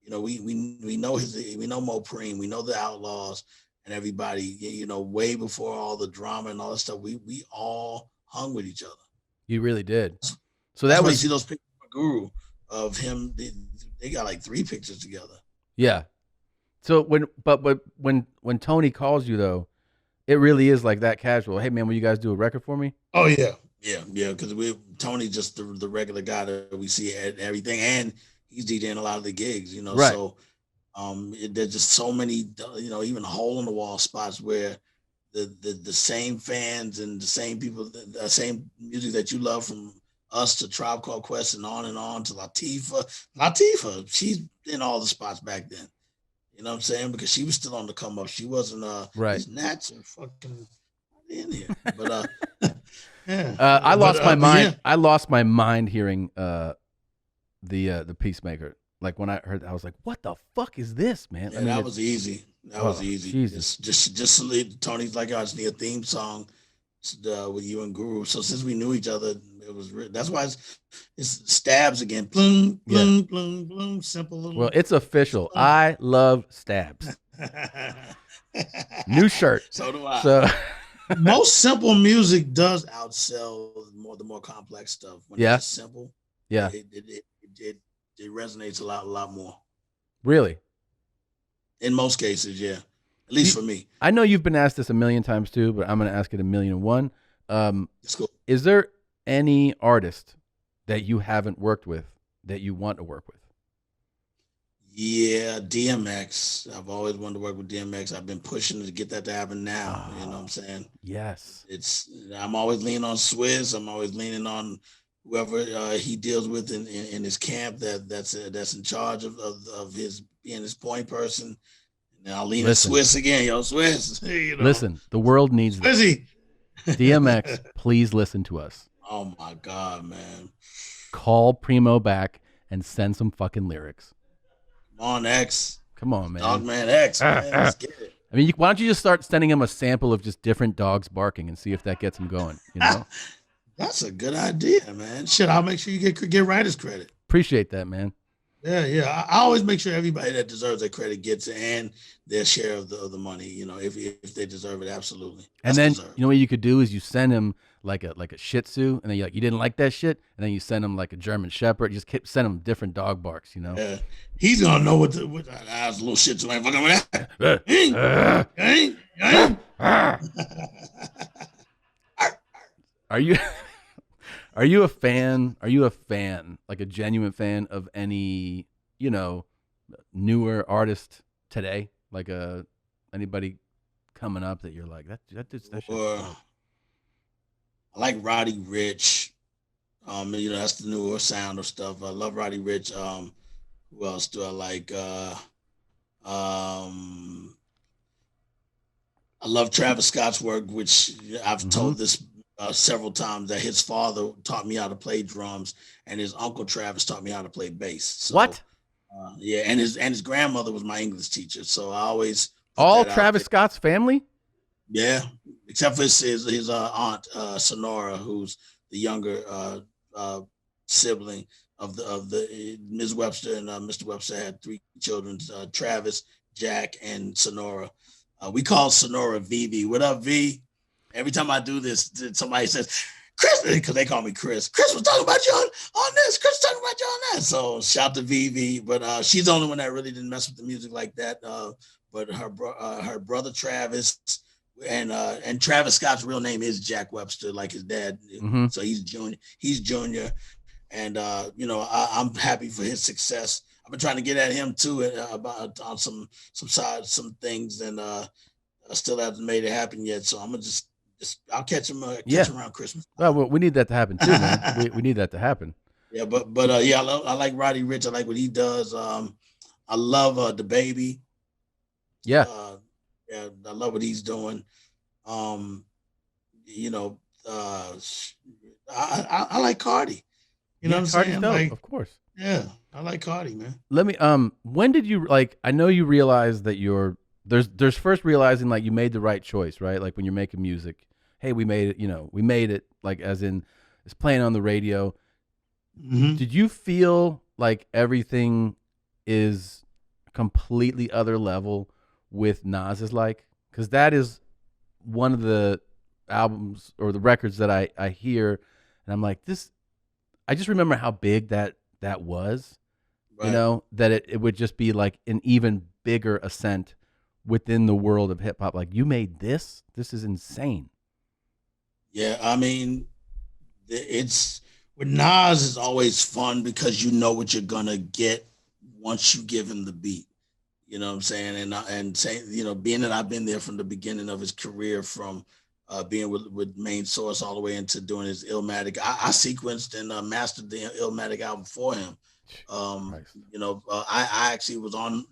We know we know Mo Preem, we know the Outlaws and everybody, way before all the drama and all that stuff. We all hung with each other. You really did. So That's that why was you see those pictures of Guru of him. They got like 3 pictures together. yeah. So when Tony calls you though, it really is like that casual. Hey man, will you guys do a record for me? Oh yeah. Yeah. Because Tony just the regular guy that we see at everything, and he's DJing a lot of the gigs. Right. So there's just so many, even hole in the wall spots where the same fans and the same people, the same music that you love from us to Tribe Called Quest and on to Latifah, she's in all the spots back then. You know what I'm saying? Because she was still on the come up. She wasn't right. These gnats are fucking in here. But yeah. I lost my mind. Yeah. I lost my mind hearing the Peacemaker. Like when I heard, I was like, "What the fuck is this, man?" Yeah, that was easy. That was easy. Jesus. Just Tony's like, I just need a theme song with you and Guru. So since we knew each other, it was that's why it's Stabs again. Bloom, bloom, bloom, bloom. Simple little. Well, it's official. I love Stabs. New shirt. So do I. So most simple music does outsell the more complex stuff. When it's simple, it resonates a lot more. Really? In most cases, yeah. At least for me. I know you've been asked this a million times too, but I'm going to ask it 1,000,001. It's cool. Is there any artist that you haven't worked with that you want to work with? Yeah, DMX. I've always wanted to work with DMX. I've been pushing to get that to happen now. You know what I'm saying? Yes. I'm always leaning on Swiss. I'm always leaning on whoever he deals with in his camp that's in charge of his being his point person. And I'll lean on Swiss again, Swiss. Listen, the world needs this. DMX, please listen to us. Oh my God, man. Call Preemo back and send some fucking lyrics. Come on, X. Come on, man. Dogman X, man. Let's get it. I mean, why don't you just start sending him a sample of just different dogs barking and see if that gets him going, That's a good idea, man. Shit, I'll make sure you get writer's credit. Appreciate that, man. Yeah. I always make sure everybody that deserves their credit gets it and their share of the money. If they deserve it, absolutely. And then what you could do is you send him like a Shih Tzu, and then you're like, you didn't like that shit, and then you send him like a German Shepherd. You just send him different dog barks, Yeah, he's gonna know what a little Shih Tzu ain't fucking with that. Are you a fan? Are you a fan, like a genuine fan of any, newer artist today? Like anybody coming up that you're like that shit. I like Roddy Ricch. That's the newer sound of stuff. I love Roddy Ricch. Who else do I like? I love Travis Scott's work, which I've told this several times, that his father taught me how to play drums and his uncle Travis taught me how to play bass. So, what? And his grandmother was my English teacher. So I always all Travis Scott's family. Yeah, except for his aunt Sonora, who's the younger sibling of the Ms. Webster, and Mr. Webster had 3 children: Travis, Jack, and Sonora. We call Sonora Vivi. What up, V? Every time I do this, somebody says, Chris, because they call me Chris. Chris was talking about you on this. Chris was talking about you on that. So shout to Vivi, but she's the only one that really didn't mess with the music like that. But her brother Travis. And Travis Scott's real name is Jack Webster, like his dad. Mm-hmm. So he's junior. And I'm happy for his success. I've been trying to get at him too about on some things, and I still haven't made it happen yet. So I'm gonna just I'll catch him around Christmas. Well, we need that to happen too, man. we need that to happen. Yeah, but I like Roddy Ricch. I like what he does. I love the baby. Yeah. Yeah, I love what he's doing. I like Cardi. You know what I'm saying? Like, of course. Yeah, I like Cardi, man. Let me. When did you I know you realized that your there's first realizing like you made the right choice, right? Like when you're making music, hey, we made it, we made it, like as in it's playing on the radio. Mm-hmm. Did you feel like everything is completely other level with Nas is like? Because that is one of the albums or the records that I hear, and I'm like, this. I just remember how big that was, Right. that it would just be like an even bigger ascent within the world of hip hop. Like, you made this. This is insane. Yeah, I mean, it's with Nas is always fun because you know what you're gonna get once you give him the beat. You know what I'm saying? And saying, being that I've been there from the beginning of his career, from being with Main Source all the way into doing his Illmatic. I sequenced and mastered the Illmatic album for him. Nice. I actually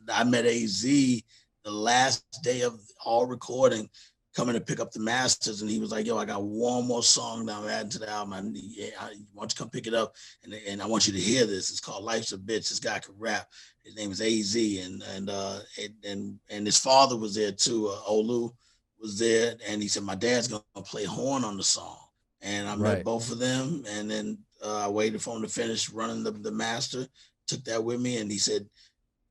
I met AZ the last day of all recording, coming to pick up the masters, and he was like, "Yo, I got one more song that I'm adding to the album. I want you to come pick it up, and I want you to hear this. It's called Life's a Bitch. This guy can rap. His name is AZ, and his father was there too. Olu was there, and he said, my dad's gonna play horn on the song, and I met both of them, and then I waited for him to finish running the master, took that with me, and he said,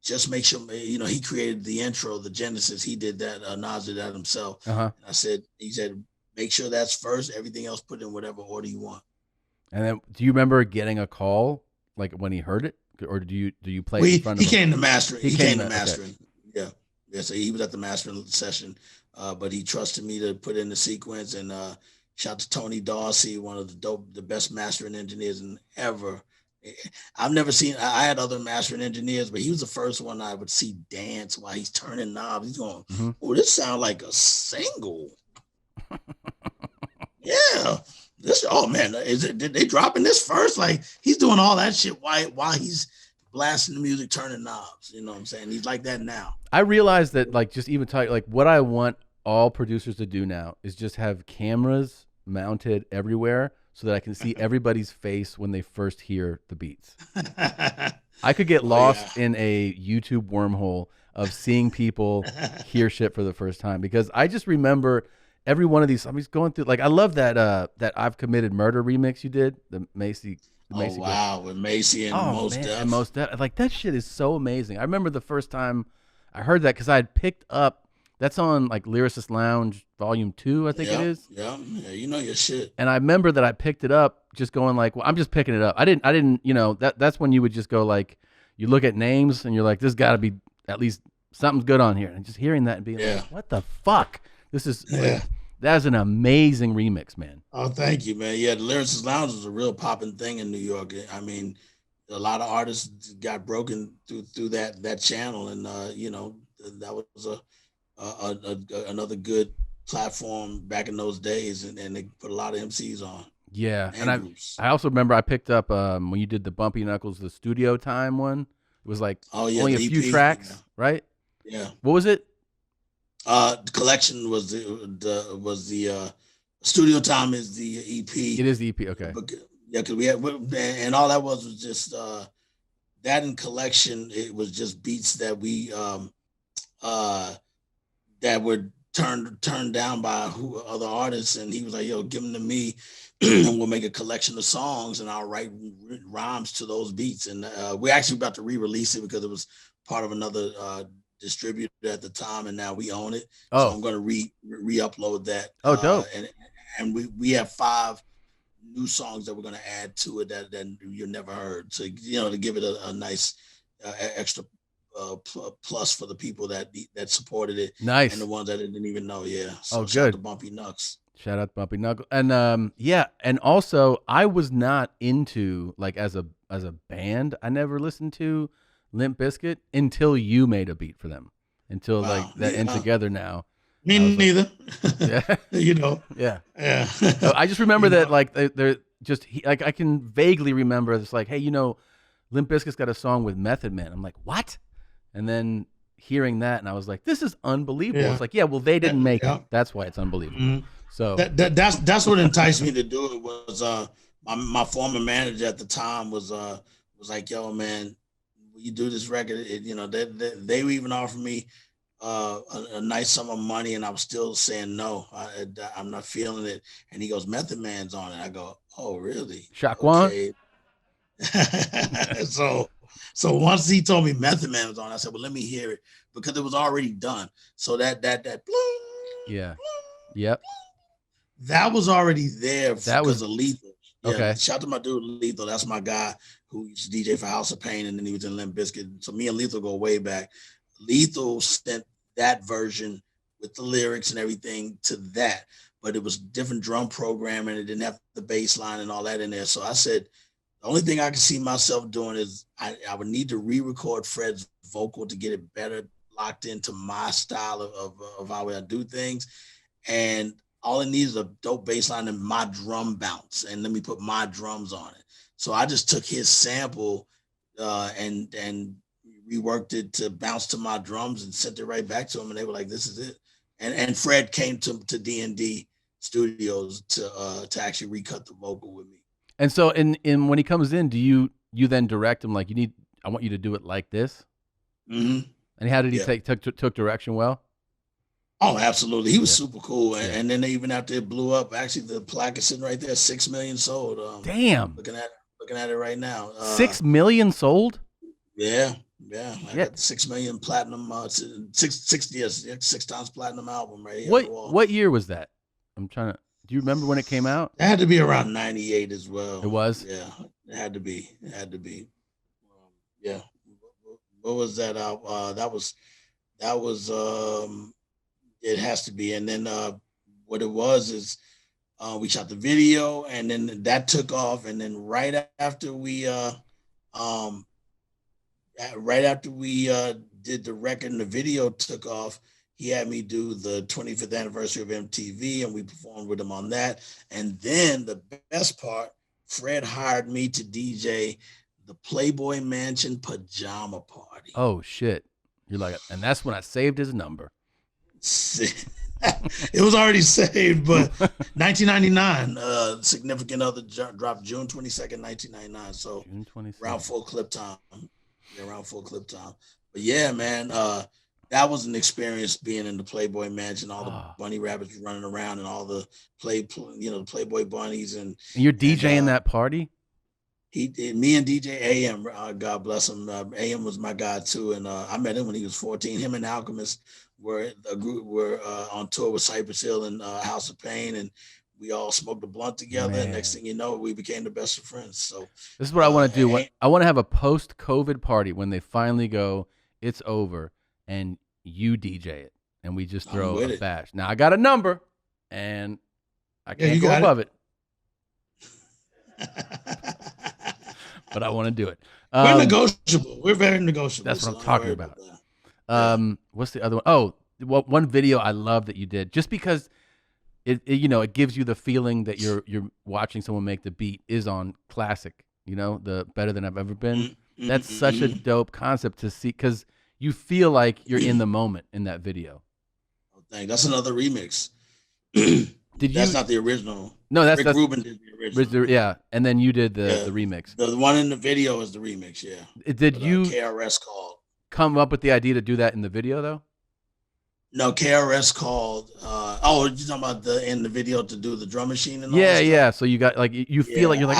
just make sure, he created the intro, the Genesis. He did that. Nas did that himself. Uh-huh. And he said, make sure that's first. Everything else, put in whatever order you want. And then, do you remember getting a call like when he heard it, or do you play it in front of him? He came to mastering. He came to mastering. Okay. Yeah. So he was at the mastering session, but he trusted me to put in the sequence. And shout out to Tony Darcy, one of the best mastering engineers ever. I've never seen. I had other mastering engineers, but he was the first one I would see dance while he's turning knobs. He's going, "Oh, this sounds like a single." Yeah, this. Oh man, did they dropping this first? Like he's doing all that shit while he's blasting the music, turning knobs. You know what I'm saying? He's like that now. I realized that, like, just even talking, like, what I want all producers to do now is just have cameras mounted everywhere, so that I can see everybody's face when they first hear the beats. I could get lost in a YouTube wormhole of seeing people hear shit for the first time, because I just remember every one of these. I'm just going through, like, I love that that I've Committed Murder remix you did, the Macy. Wow, with Macy and Mos Def. And Mos Def. Like, that shit is so amazing. I remember the first time I heard that, because I had picked up. That's on like Lyricist Lounge Volume 2, I think it is. Yeah, you know your shit. And I remember that I picked it up, just going like, well, I'm just picking it up. I didn't, that's when you would just go like, you look at names and you're like, there's got to be at least something's good on here. And just hearing that and being like, what the fuck? This is, that's an amazing remix, man. Oh, thank you, man. Yeah, the Lyricist Lounge was a real popping thing in New York. I mean, a lot of artists got broken through that channel, and that was another good platform back in those days, and they put a lot of MCs on. Yeah, and I also remember I picked up when you did the Bumpy Knuckles, the studio time one. It was like only a few tracks, right? Yeah. What was it? The collection was the studio time is the EP. It is the EP, okay. Yeah, because we had, and all that was just that in collection. It was just beats that we that were turned down by other artists, and he was like, "Yo, give them to me, and we'll make a collection of songs, and I'll write rhymes to those beats." And we're actually about to re-release it because it was part of another distributor at the time, and now we own it. So I'm going to re-upload that. Oh, dope! And we have 5 new songs that we're going to add to it that you never heard. So to give it a nice extra. Plus for the people that supported it, nice, and the ones that didn't even know, So good. Shout out to Bumpy Knucks. Shout out to Bumpy Knuckles, and and also I was not into, like, as a band. I never listened to Limp Bizkit until you made a beat for them. Until like that In Together Now. Me neither. Like, yeah, yeah. So I just remember that like they're just like, I can vaguely remember it's like, hey, Limp Bizkit's got a song with Method Man. I'm like, what? And then hearing that, and I was like, this is unbelievable. Yeah. It's like, well, they didn't make it. That's why it's unbelievable. Mm-hmm. So that's what enticed me to do it. Was my former manager at the time was like, yo, man, you do this record. They even offered me a nice sum of money, and I was still saying no. I'm not feeling it. And he goes, Method Man's on it. I go, oh really? Shaquan? Okay. so so once he told me Method Man was on, I said, well, let me hear it because it was already done. So that Yeah. Yep. that was already there That because was of Lethal. Yeah, okay. shout out to my dude Lethal. That's my guy who used to DJ for House of Pain, and then he was in Limp Bizkit. So me and Lethal go way back. Lethal sent that version with the lyrics and everything to that, but it was different drum programming. It didn't have the bass line and all that in there. So I said, the only thing I can see myself doing is I would need to re-record Fred's vocal to get it better locked into my style of how I do things. And all it needs is a dope bass line and my drum bounce. And let me put my drums on it. So I just took his sample and reworked it to bounce to my drums and sent it right back to him. And they were like, this is it. And Fred came to D&D Studios to actually recut the vocal with me. And so in when he comes in, do you then direct him like I want you to do it like this? Mm-hmm. And how did he took direction well? Oh, absolutely. He was super cool. And then even after it blew up, actually the plaque is sitting right there, 6 million sold. Damn. Looking at it right now. 6 million sold? Yeah. I got 6 million platinum, 6 times platinum album right here. What year was that? I'm trying to. Do you remember when it came out? It had to be around 98 as well. It was? Yeah, it had to be. Yeah. What was that? That was it has to be. And then what it was is we shot the video and then that took off. And then right after we did the record and the video took off, he had me do the 25th anniversary of MTV and we performed with him on that. And then the best part, Fred hired me to DJ the Playboy Mansion pajama party. Oh shit. You're like, and that's when I saved his number. It was already saved, but 1999, Significant Other dropped June 22nd, 1999. So June 22nd. Around full clip time. Yeah, around full clip time. But yeah, man, that was an experience being in the Playboy Mansion, all the bunny rabbits running around and all the Playboy bunnies. And you're DJing that party? Me and DJ AM, God bless him. AM was my guy too. And I met him when he was 14. Him and Alchemist were on tour with Cypress Hill and House of Pain. And we all smoked a blunt together. Man. And next thing you know, we became the best of friends. So this is what I want to do. I want to have a post-COVID party when they finally go, it's over, and you DJ it. And we just throw a bash. Now, I got a number, and I can't go above it. But I want to do it. We're negotiable. We're very negotiable. That's what I'm talking about. What's the other one? Oh, one video I love that you did, just because it gives you the feeling that you're watching someone make the beat is on classic. The Better Than I've Ever Been. Mm-hmm. That's such a dope concept to see because you feel like you're in the moment in that video. Oh, dang, that's another remix. That's not the original. No, that's Rick Rubin did the original. Yeah, and then you did the remix. The one in the video is the remix. Yeah. Did you KRS called come up with the idea to do that in the video though? No, KRS called. You're talking about in the video to do the drum machine and all that stuff? Yeah. So you got you feel like you're like,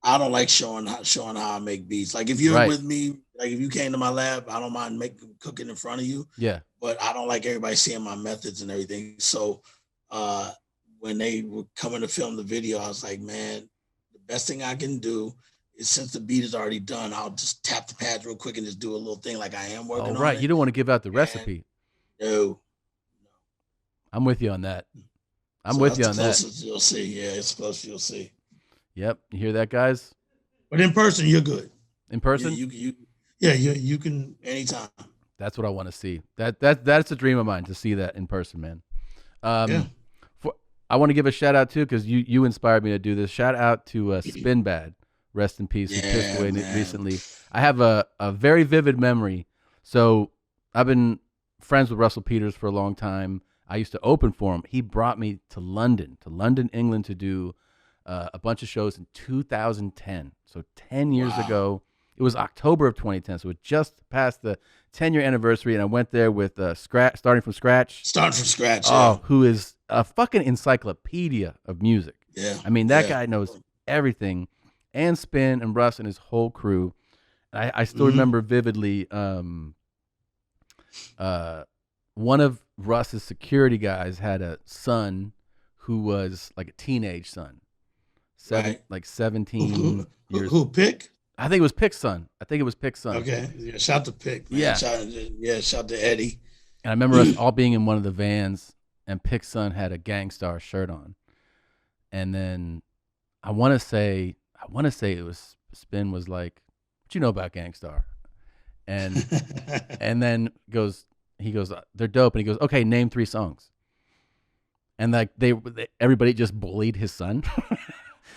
I don't like showing how I make beats. Like if you're with me, like if you came to my lab, I don't mind cooking in front of you. Yeah. But I don't like everybody seeing my methods and everything. So when they were coming to film the video, I was like, man, the best thing I can do is since the beat is already done, I'll just tap the pads real quick and just do a little thing like I am working on. Right. You don't want to give out the recipe. No. I'm with you on that. I'm with you on that. You'll see. Yeah, it's close. You'll see. Yep. You hear that, guys? But in person, you're good. In person? You can anytime. That's what I want to see. That's a dream of mine to see that in person, man. I want to give a shout out too because you inspired me to do this. Shout out to Spin Bad, rest in peace. He passed away recently. I have a very vivid memory. So I've been friends with Russell Peters for a long time. I used to open for him. He brought me to London, England, to do a bunch of shows in 2010. So 10 years ago, It was October of 2010, so it just passed the 10-year anniversary, and I went there with starting from scratch. Starting from scratch, Oh, who is a fucking encyclopedia of music. Yeah. I mean, that guy knows everything, and Spin and Russ and his whole crew. I still remember vividly one of Russ's security guys had a son who was like a teenage son. Like 17 years. Who Pick? I think it was Pick's son. Okay. Yeah, shout to Pick, man. Yeah. Shout to Eddie. And I remember us all being in one of the vans, and Pick's son had a Gangstar shirt on. And then I want to say it was Spin was like, "What you know about Gangstar?" And and then he goes, "They're dope." And he goes, "Okay, name 3 songs." And like everybody just bullied his son.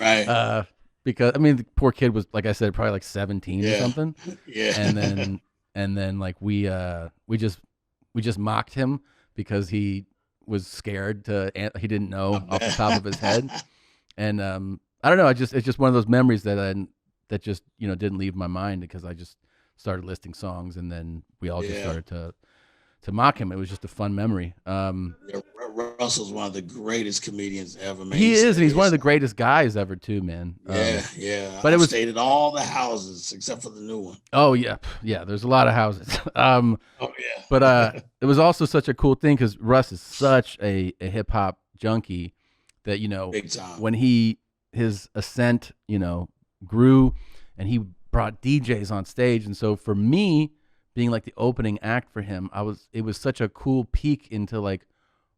Right. Because I mean, the poor kid was, like I said, probably like 17 or something. Yeah. And then like we just mocked him because he was scared he didn't know off the top of his head. And I don't know, it's just one of those memories that just, didn't leave my mind, because I just started listing songs, and then we all just started to mock him. It was just a fun memory. Russell's one of the greatest comedians ever made. He is, and he's one of the greatest guys ever too, man. Yeah. But I've stayed at all the houses except for the new one. Oh yeah. There's a lot of houses. Oh yeah. But it was also such a cool thing because Russ is such a hip hop junkie that Big time. when his ascent grew, and he brought DJs on stage, and so for me being like the opening act for him, it was such a cool peek into like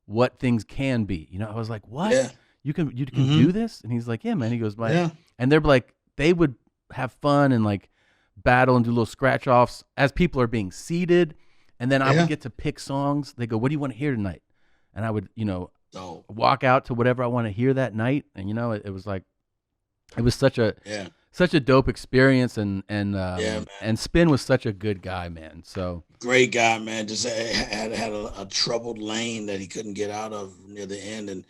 what things can be. I was like, what? Yeah. You can do this? And he's like, yeah, man. He goes, and they're like, they would have fun and like battle and do little scratch offs as people are being seated. And then I would get to pick songs. They go, what do you want to hear tonight? And I would, walk out to whatever I want to hear that night. And, it was like, it was such a dope experience. And Spin was such a good guy, man. So great guy, man. Just had a troubled lane that he couldn't get out of near the end. And,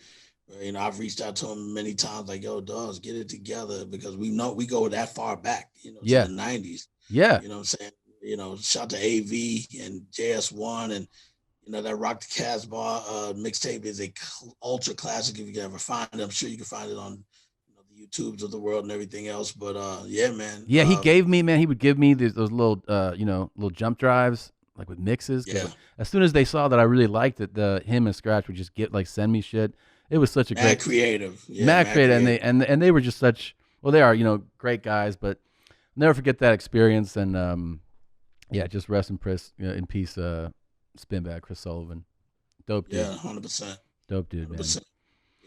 I've reached out to him many times, like, yo, dogs, get it together, because we go that far back, to the 90s. Yeah. You know what I'm saying? Shout to AV and JS1, and, that Rock the Casbah mixtape is a ultra classic if you can ever find it. I'm sure you can find it on the YouTubes of the world and everything else. But yeah, man. Yeah, he would give me those little little jump drives, like with mixes. Yeah. As soon as they saw that I really liked it, him and Scratch would just send me shit. It was such a great creative. Yeah, mad creative, and they were just such, well, they are, great guys, but I'll never forget that experience. And just rest in peace, Spinbag Chris Sullivan. Dope dude. Yeah, 100%. Dope dude, 100%. Man.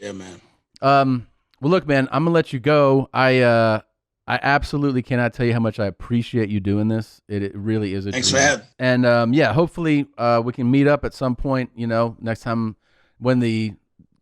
Yeah, man. Well, look, man, I'm gonna let you go. I absolutely cannot tell you how much I appreciate you doing this. It really is a Thanks dream. for having. And hopefully we can meet up at some point, next time when the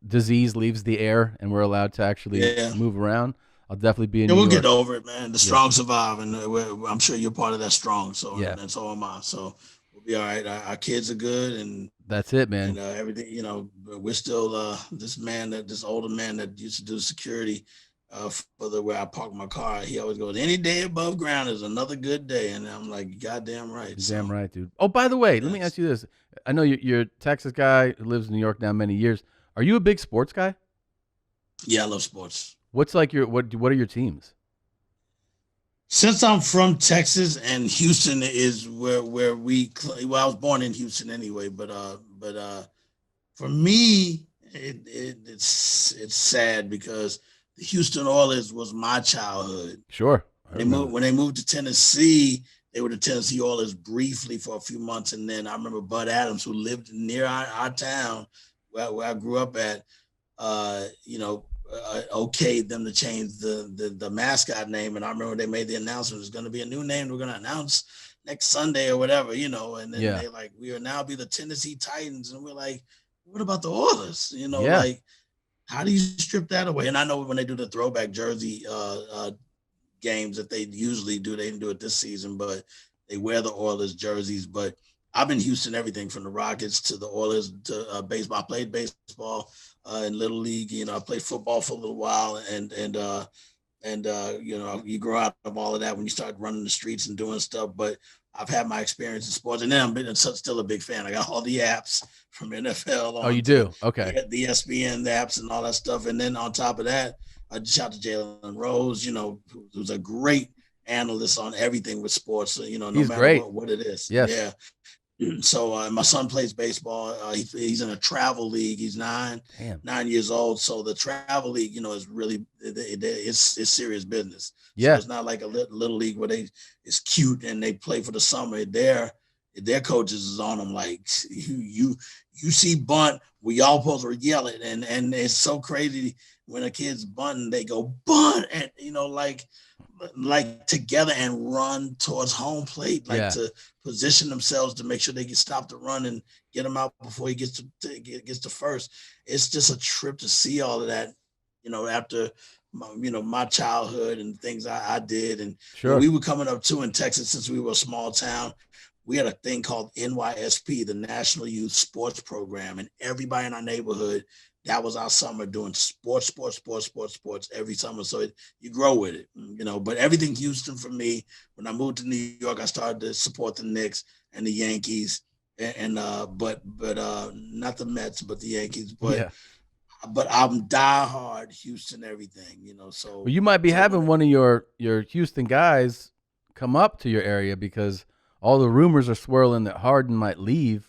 disease leaves the air and we're allowed to actually move around. I'll definitely be in New we'll York. Get over it, man. The strong survive, and I'm sure you're part of that strong. So and so am I. So we'll be all right. Our kids are good, and that's it, man. And everything, we're still this older man that used to do security for where I park my car. He always goes, any day above ground is another good day, and I'm like, goddamn right. Damn right, dude. Oh, by the way, let me ask you this. I know you're a Texas guy who lives in New York now many years. Are you a big sports guy? Yeah, I love sports. What's like what are your teams? Since I'm from Texas and Houston is where I was born in Houston anyway, but for me it's sad because the Houston Oilers was my childhood. Sure. When they moved to Tennessee, they were the Tennessee Oilers briefly for a few months, and then I remember Bud Adams, who lived near our town where I grew up at, okayed them to change the mascot name. And I remember they made the announcement, there's going to be a new name we're going to announce next Sunday or whatever, and then they like, we will now be the Tennessee Titans. And we're like, what about the Oilers? Like, how do you strip that away? And I know when they do the throwback jersey games that they usually do, they didn't do it this season, but they wear the Oilers jerseys. But I've been Houston, everything from the Rockets to the Oilers to baseball. I played baseball in Little League. I played football for a little while, and And you grow out of all of that when you start running the streets and doing stuff. But I've had my experience in sports, and then I'm still a big fan. I got all the apps from NFL on. Oh, you do? Okay. The ESPN apps and all that stuff. And then on top of that, I just shout to Jalen Rose, who's a great analyst on everything with sports. So, no He's matter great. What it is. Yes. Yeah. So my son plays baseball. He's in a travel league. He's 9 years old. So the travel league, is really it's serious business. Yeah, so it's not like a little league where it's cute and they play for the summer. Their coaches is on them like you see bunt, we all supposed to yell it, and it's so crazy when a kid's bunting, they go bunt, and like together and run towards home plate, to position themselves to make sure they can stop the run and get him out before he gets to first. It's just a trip to see all of that, after my childhood and things I did. And sure. We were coming up too in Texas, since we were a small town. We had a thing called NYSP, the National Youth Sports Program, and everybody in our neighborhood, that was our summer, doing sports every summer. So you grow with it, but everything Houston for me. When I moved to New York, I started to support the Knicks and the Yankees, and but not the Mets, but the Yankees. But I'm diehard Houston everything, so. Well, you might be having one of your Houston guys come up to your area, because all the rumors are swirling that Harden might leave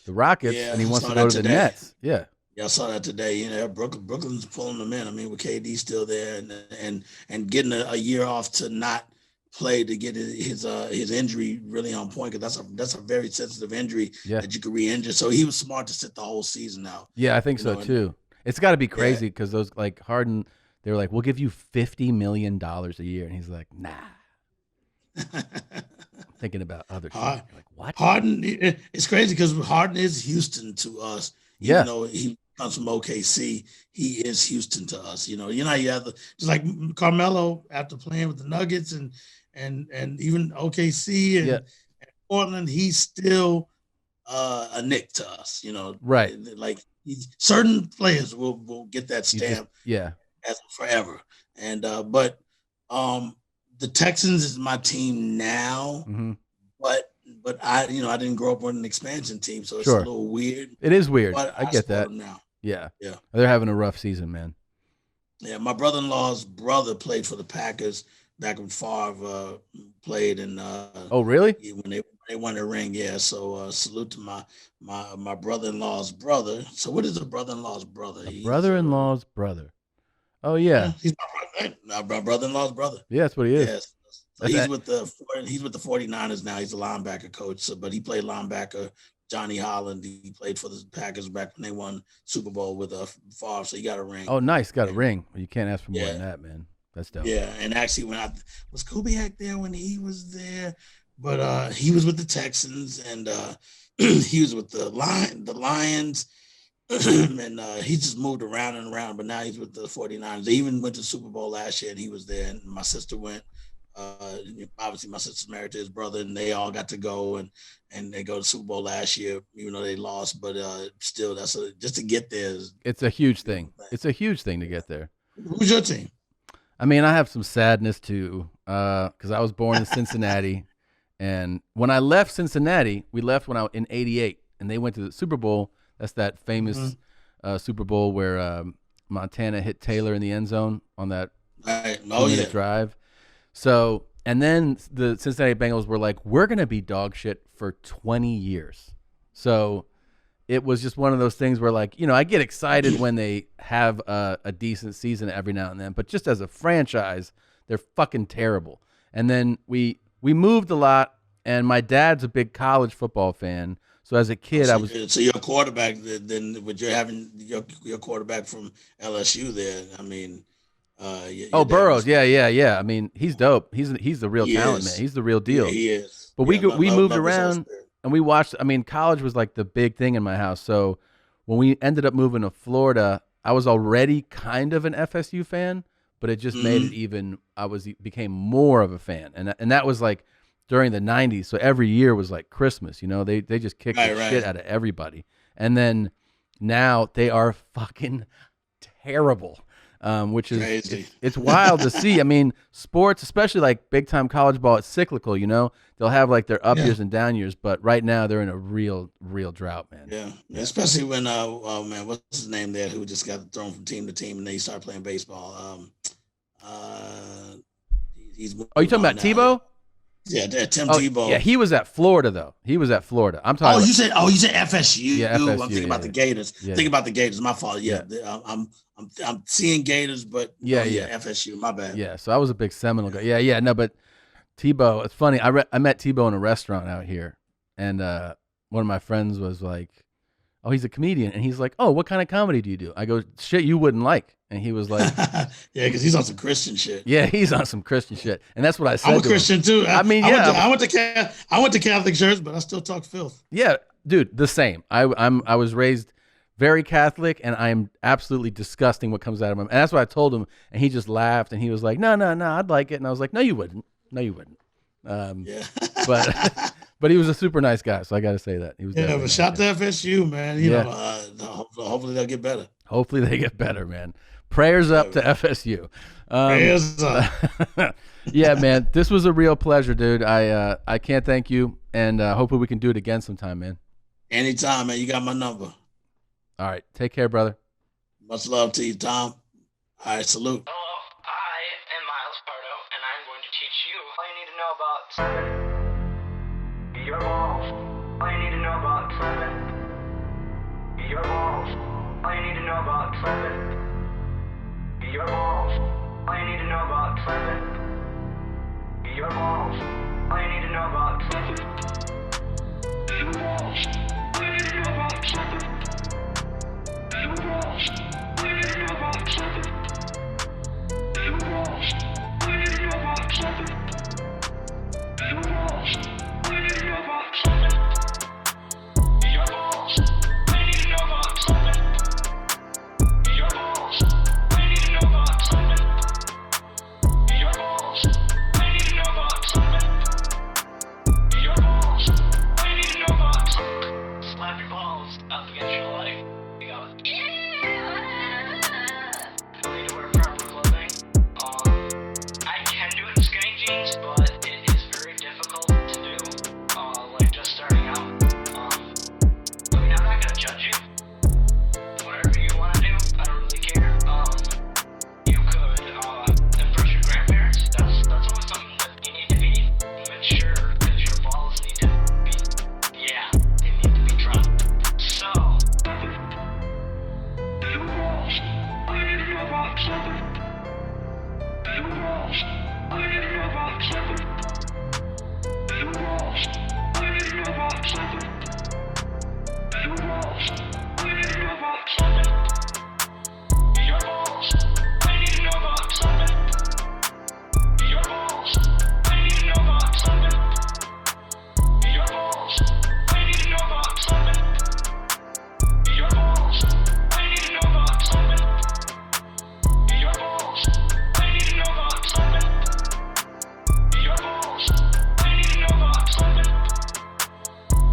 the Rockets, and he wants to go to the Nets. Yeah. Yeah, I saw that today. Brooklyn's pulling them in. I mean, with KD still there, and getting a year off to not play to get his injury really on point, because that's a very sensitive injury that you could re-injure. So he was smart to sit the whole season out. Yeah, I think so too. It's got to be crazy, because those like Harden, they were like, "We'll give you $50 million a year," and he's like, "Nah." Thinking about other shit. Like, what? Harden, it's crazy because Harden is Houston to us. Even though he comes from OKC, he is Houston to us. You have just like Carmelo after playing with the Nuggets and even OKC and Portland, he's still a Knick to us. Right? Like certain players will get that stamp. As forever. And but the Texans is my team now, but I didn't grow up with an expansion team, so it's a little weird. It is weird. But I get that. Now. Yeah. They're having a rough season, man. Yeah, my brother-in-law's brother played for the Packers back when Favre played, and oh, really? When they won the ring, yeah. So salute to my brother-in-law's brother. So what is a brother-in-law's brother? Brother-in-law's brother. Oh yeah, he's my brother-in-law's brother. Yeah, that's what he is. Yes. So he's with the 49ers now. He's a linebacker coach. So, but he played linebacker. Johnny Holland. He played for the Packers back when they won Super Bowl with Favre. So he got a ring. Oh, nice, got a ring. Well, you can't ask for more than that, man. That's dope. Yeah, and actually, when was Kubiak there when he was there, but he was with the Texans, and he was with the Lions. And he just moved around and around, but now he's with the 49ers. They even went to Super Bowl last year, and he was there, and my sister went. Obviously, my sister's married to his brother, and they all got to go, and they go to Super Bowl last year, even though they lost. But still, just to get there. It's a huge thing. It's a huge thing to get there. Who's your team? I mean, I have some sadness too, because I was born in Cincinnati, and when I left Cincinnati, we left when I was in '88, and they went to the Super Bowl. That's that famous Super Bowl where Montana hit Taylor in the end zone on that 2-minute drive. So, and then the Cincinnati Bengals were like, we're going to be dog shit for 20 years. So it was just one of those things where, like, I get excited when they have a decent season every now and then, but just as a franchise, they're fucking terrible. And then we moved a lot, and my dad's a big college football fan. So as a kid, I was. So your quarterback, then, would you having your quarterback from LSU there? I mean, Burrows, yeah. I mean, he's dope. He's the real talent, man. He's the real deal. Yeah, he is. But we moved around, and we watched. I mean, college was like the big thing in my house. So when we ended up moving to Florida, I was already kind of an FSU fan, but it just made it even. Became more of a fan, and that was like during the 90s. So every year was like Christmas, they just kicked the shit out of everybody. And then now they are fucking terrible. which is Crazy. it's wild to see. I mean, sports, especially like big time college ball, it's cyclical. They'll have like their up years and down years, but right now they're in a real drought, man. Yeah. Especially when oh man, what's his name there? Who just got thrown from team to team and then he started playing baseball. He's you talking about Tebow? Yeah, Tim Tebow. Yeah, he was at Florida though. I'm talking. You said FSU. Yeah, FSU. I'm thinking about the Gators. Yeah. Thinking about the Gators. My fault. Yeah, I'm seeing Gators, but FSU. My bad. Yeah, so I was a big Seminole guy. Yeah, no, but Tebow. It's funny. I met Tebow in a restaurant out here, and one of my friends was like, "Oh, he's a comedian," and he's like, "Oh, what kind of comedy do you do?" I go, "Shit, you wouldn't like." And he was like, "Yeah, because he's on some Christian shit." Yeah, he's on some Christian shit, and that's what I said. I'm a Christian too. I went to Catholic church, but I still talk filth. Yeah, dude, the same. I was raised very Catholic, and I'm absolutely disgusting what comes out of him. And that's what I told him, and he just laughed, and he was like, "No, I'd like it." And I was like, "No, you wouldn't. Yeah. But he was a super nice guy, so I got to say that he was. Yeah, but shout to FSU, man. You know, hopefully they'll get better. Hopefully they get better, man. Prayers up to FSU. Prayers up. Yeah, man. This was a real pleasure, dude. I can't thank you, and hopefully we can do it again sometime, man. Anytime, man. You got my number. All right. Take care, brother. Much love to you, Tom. All right, salute. Hello, I am Miles Pardo, and I'm going to teach you all you need to know about your balls. All you need to know about your balls. All you need to know about your balls. All you need to know about your balls. All you need to know about your balls. All you need to know about your balls. All you need to know about your balls. All you need to know about your balls. All you need to know about your balls. All you need to know about your balls. All you need to know about your balls. All you need to know about your balls. All you need to know about slap your balls up against your leg. You go, yeah. You need to wear proper clothing. I can do it in skinny jeans, but it is very difficult to do. Like just starting out. I mean, I'm not gonna judge you. Whatever you want to do, I don't really care. You could impress your grandparents. That's always something that you need to be mature, because your balls need to be, they need to be dropped. So, your balls, all you need to know about your balls, all you need to know about your balls, all you need to know about your balls, all you need to know about your balls, all you need to know about your balls, all you need to know about your balls, all you need to know about your balls, all you need to know about your balls, all you need to know about your balls, all you need to know about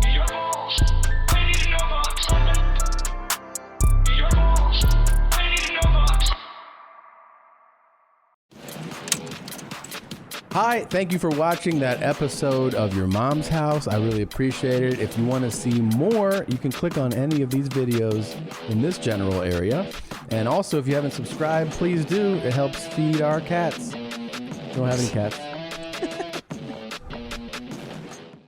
your balls, all you need to know about your balls, all you need to know about Hi, thank you for watching that episode of Your Mom's House. I really appreciate it. If you want to see more, you can click on any of these videos in this general area. And also, if you haven't subscribed, please do. It helps feed our cats. We don't have any cats.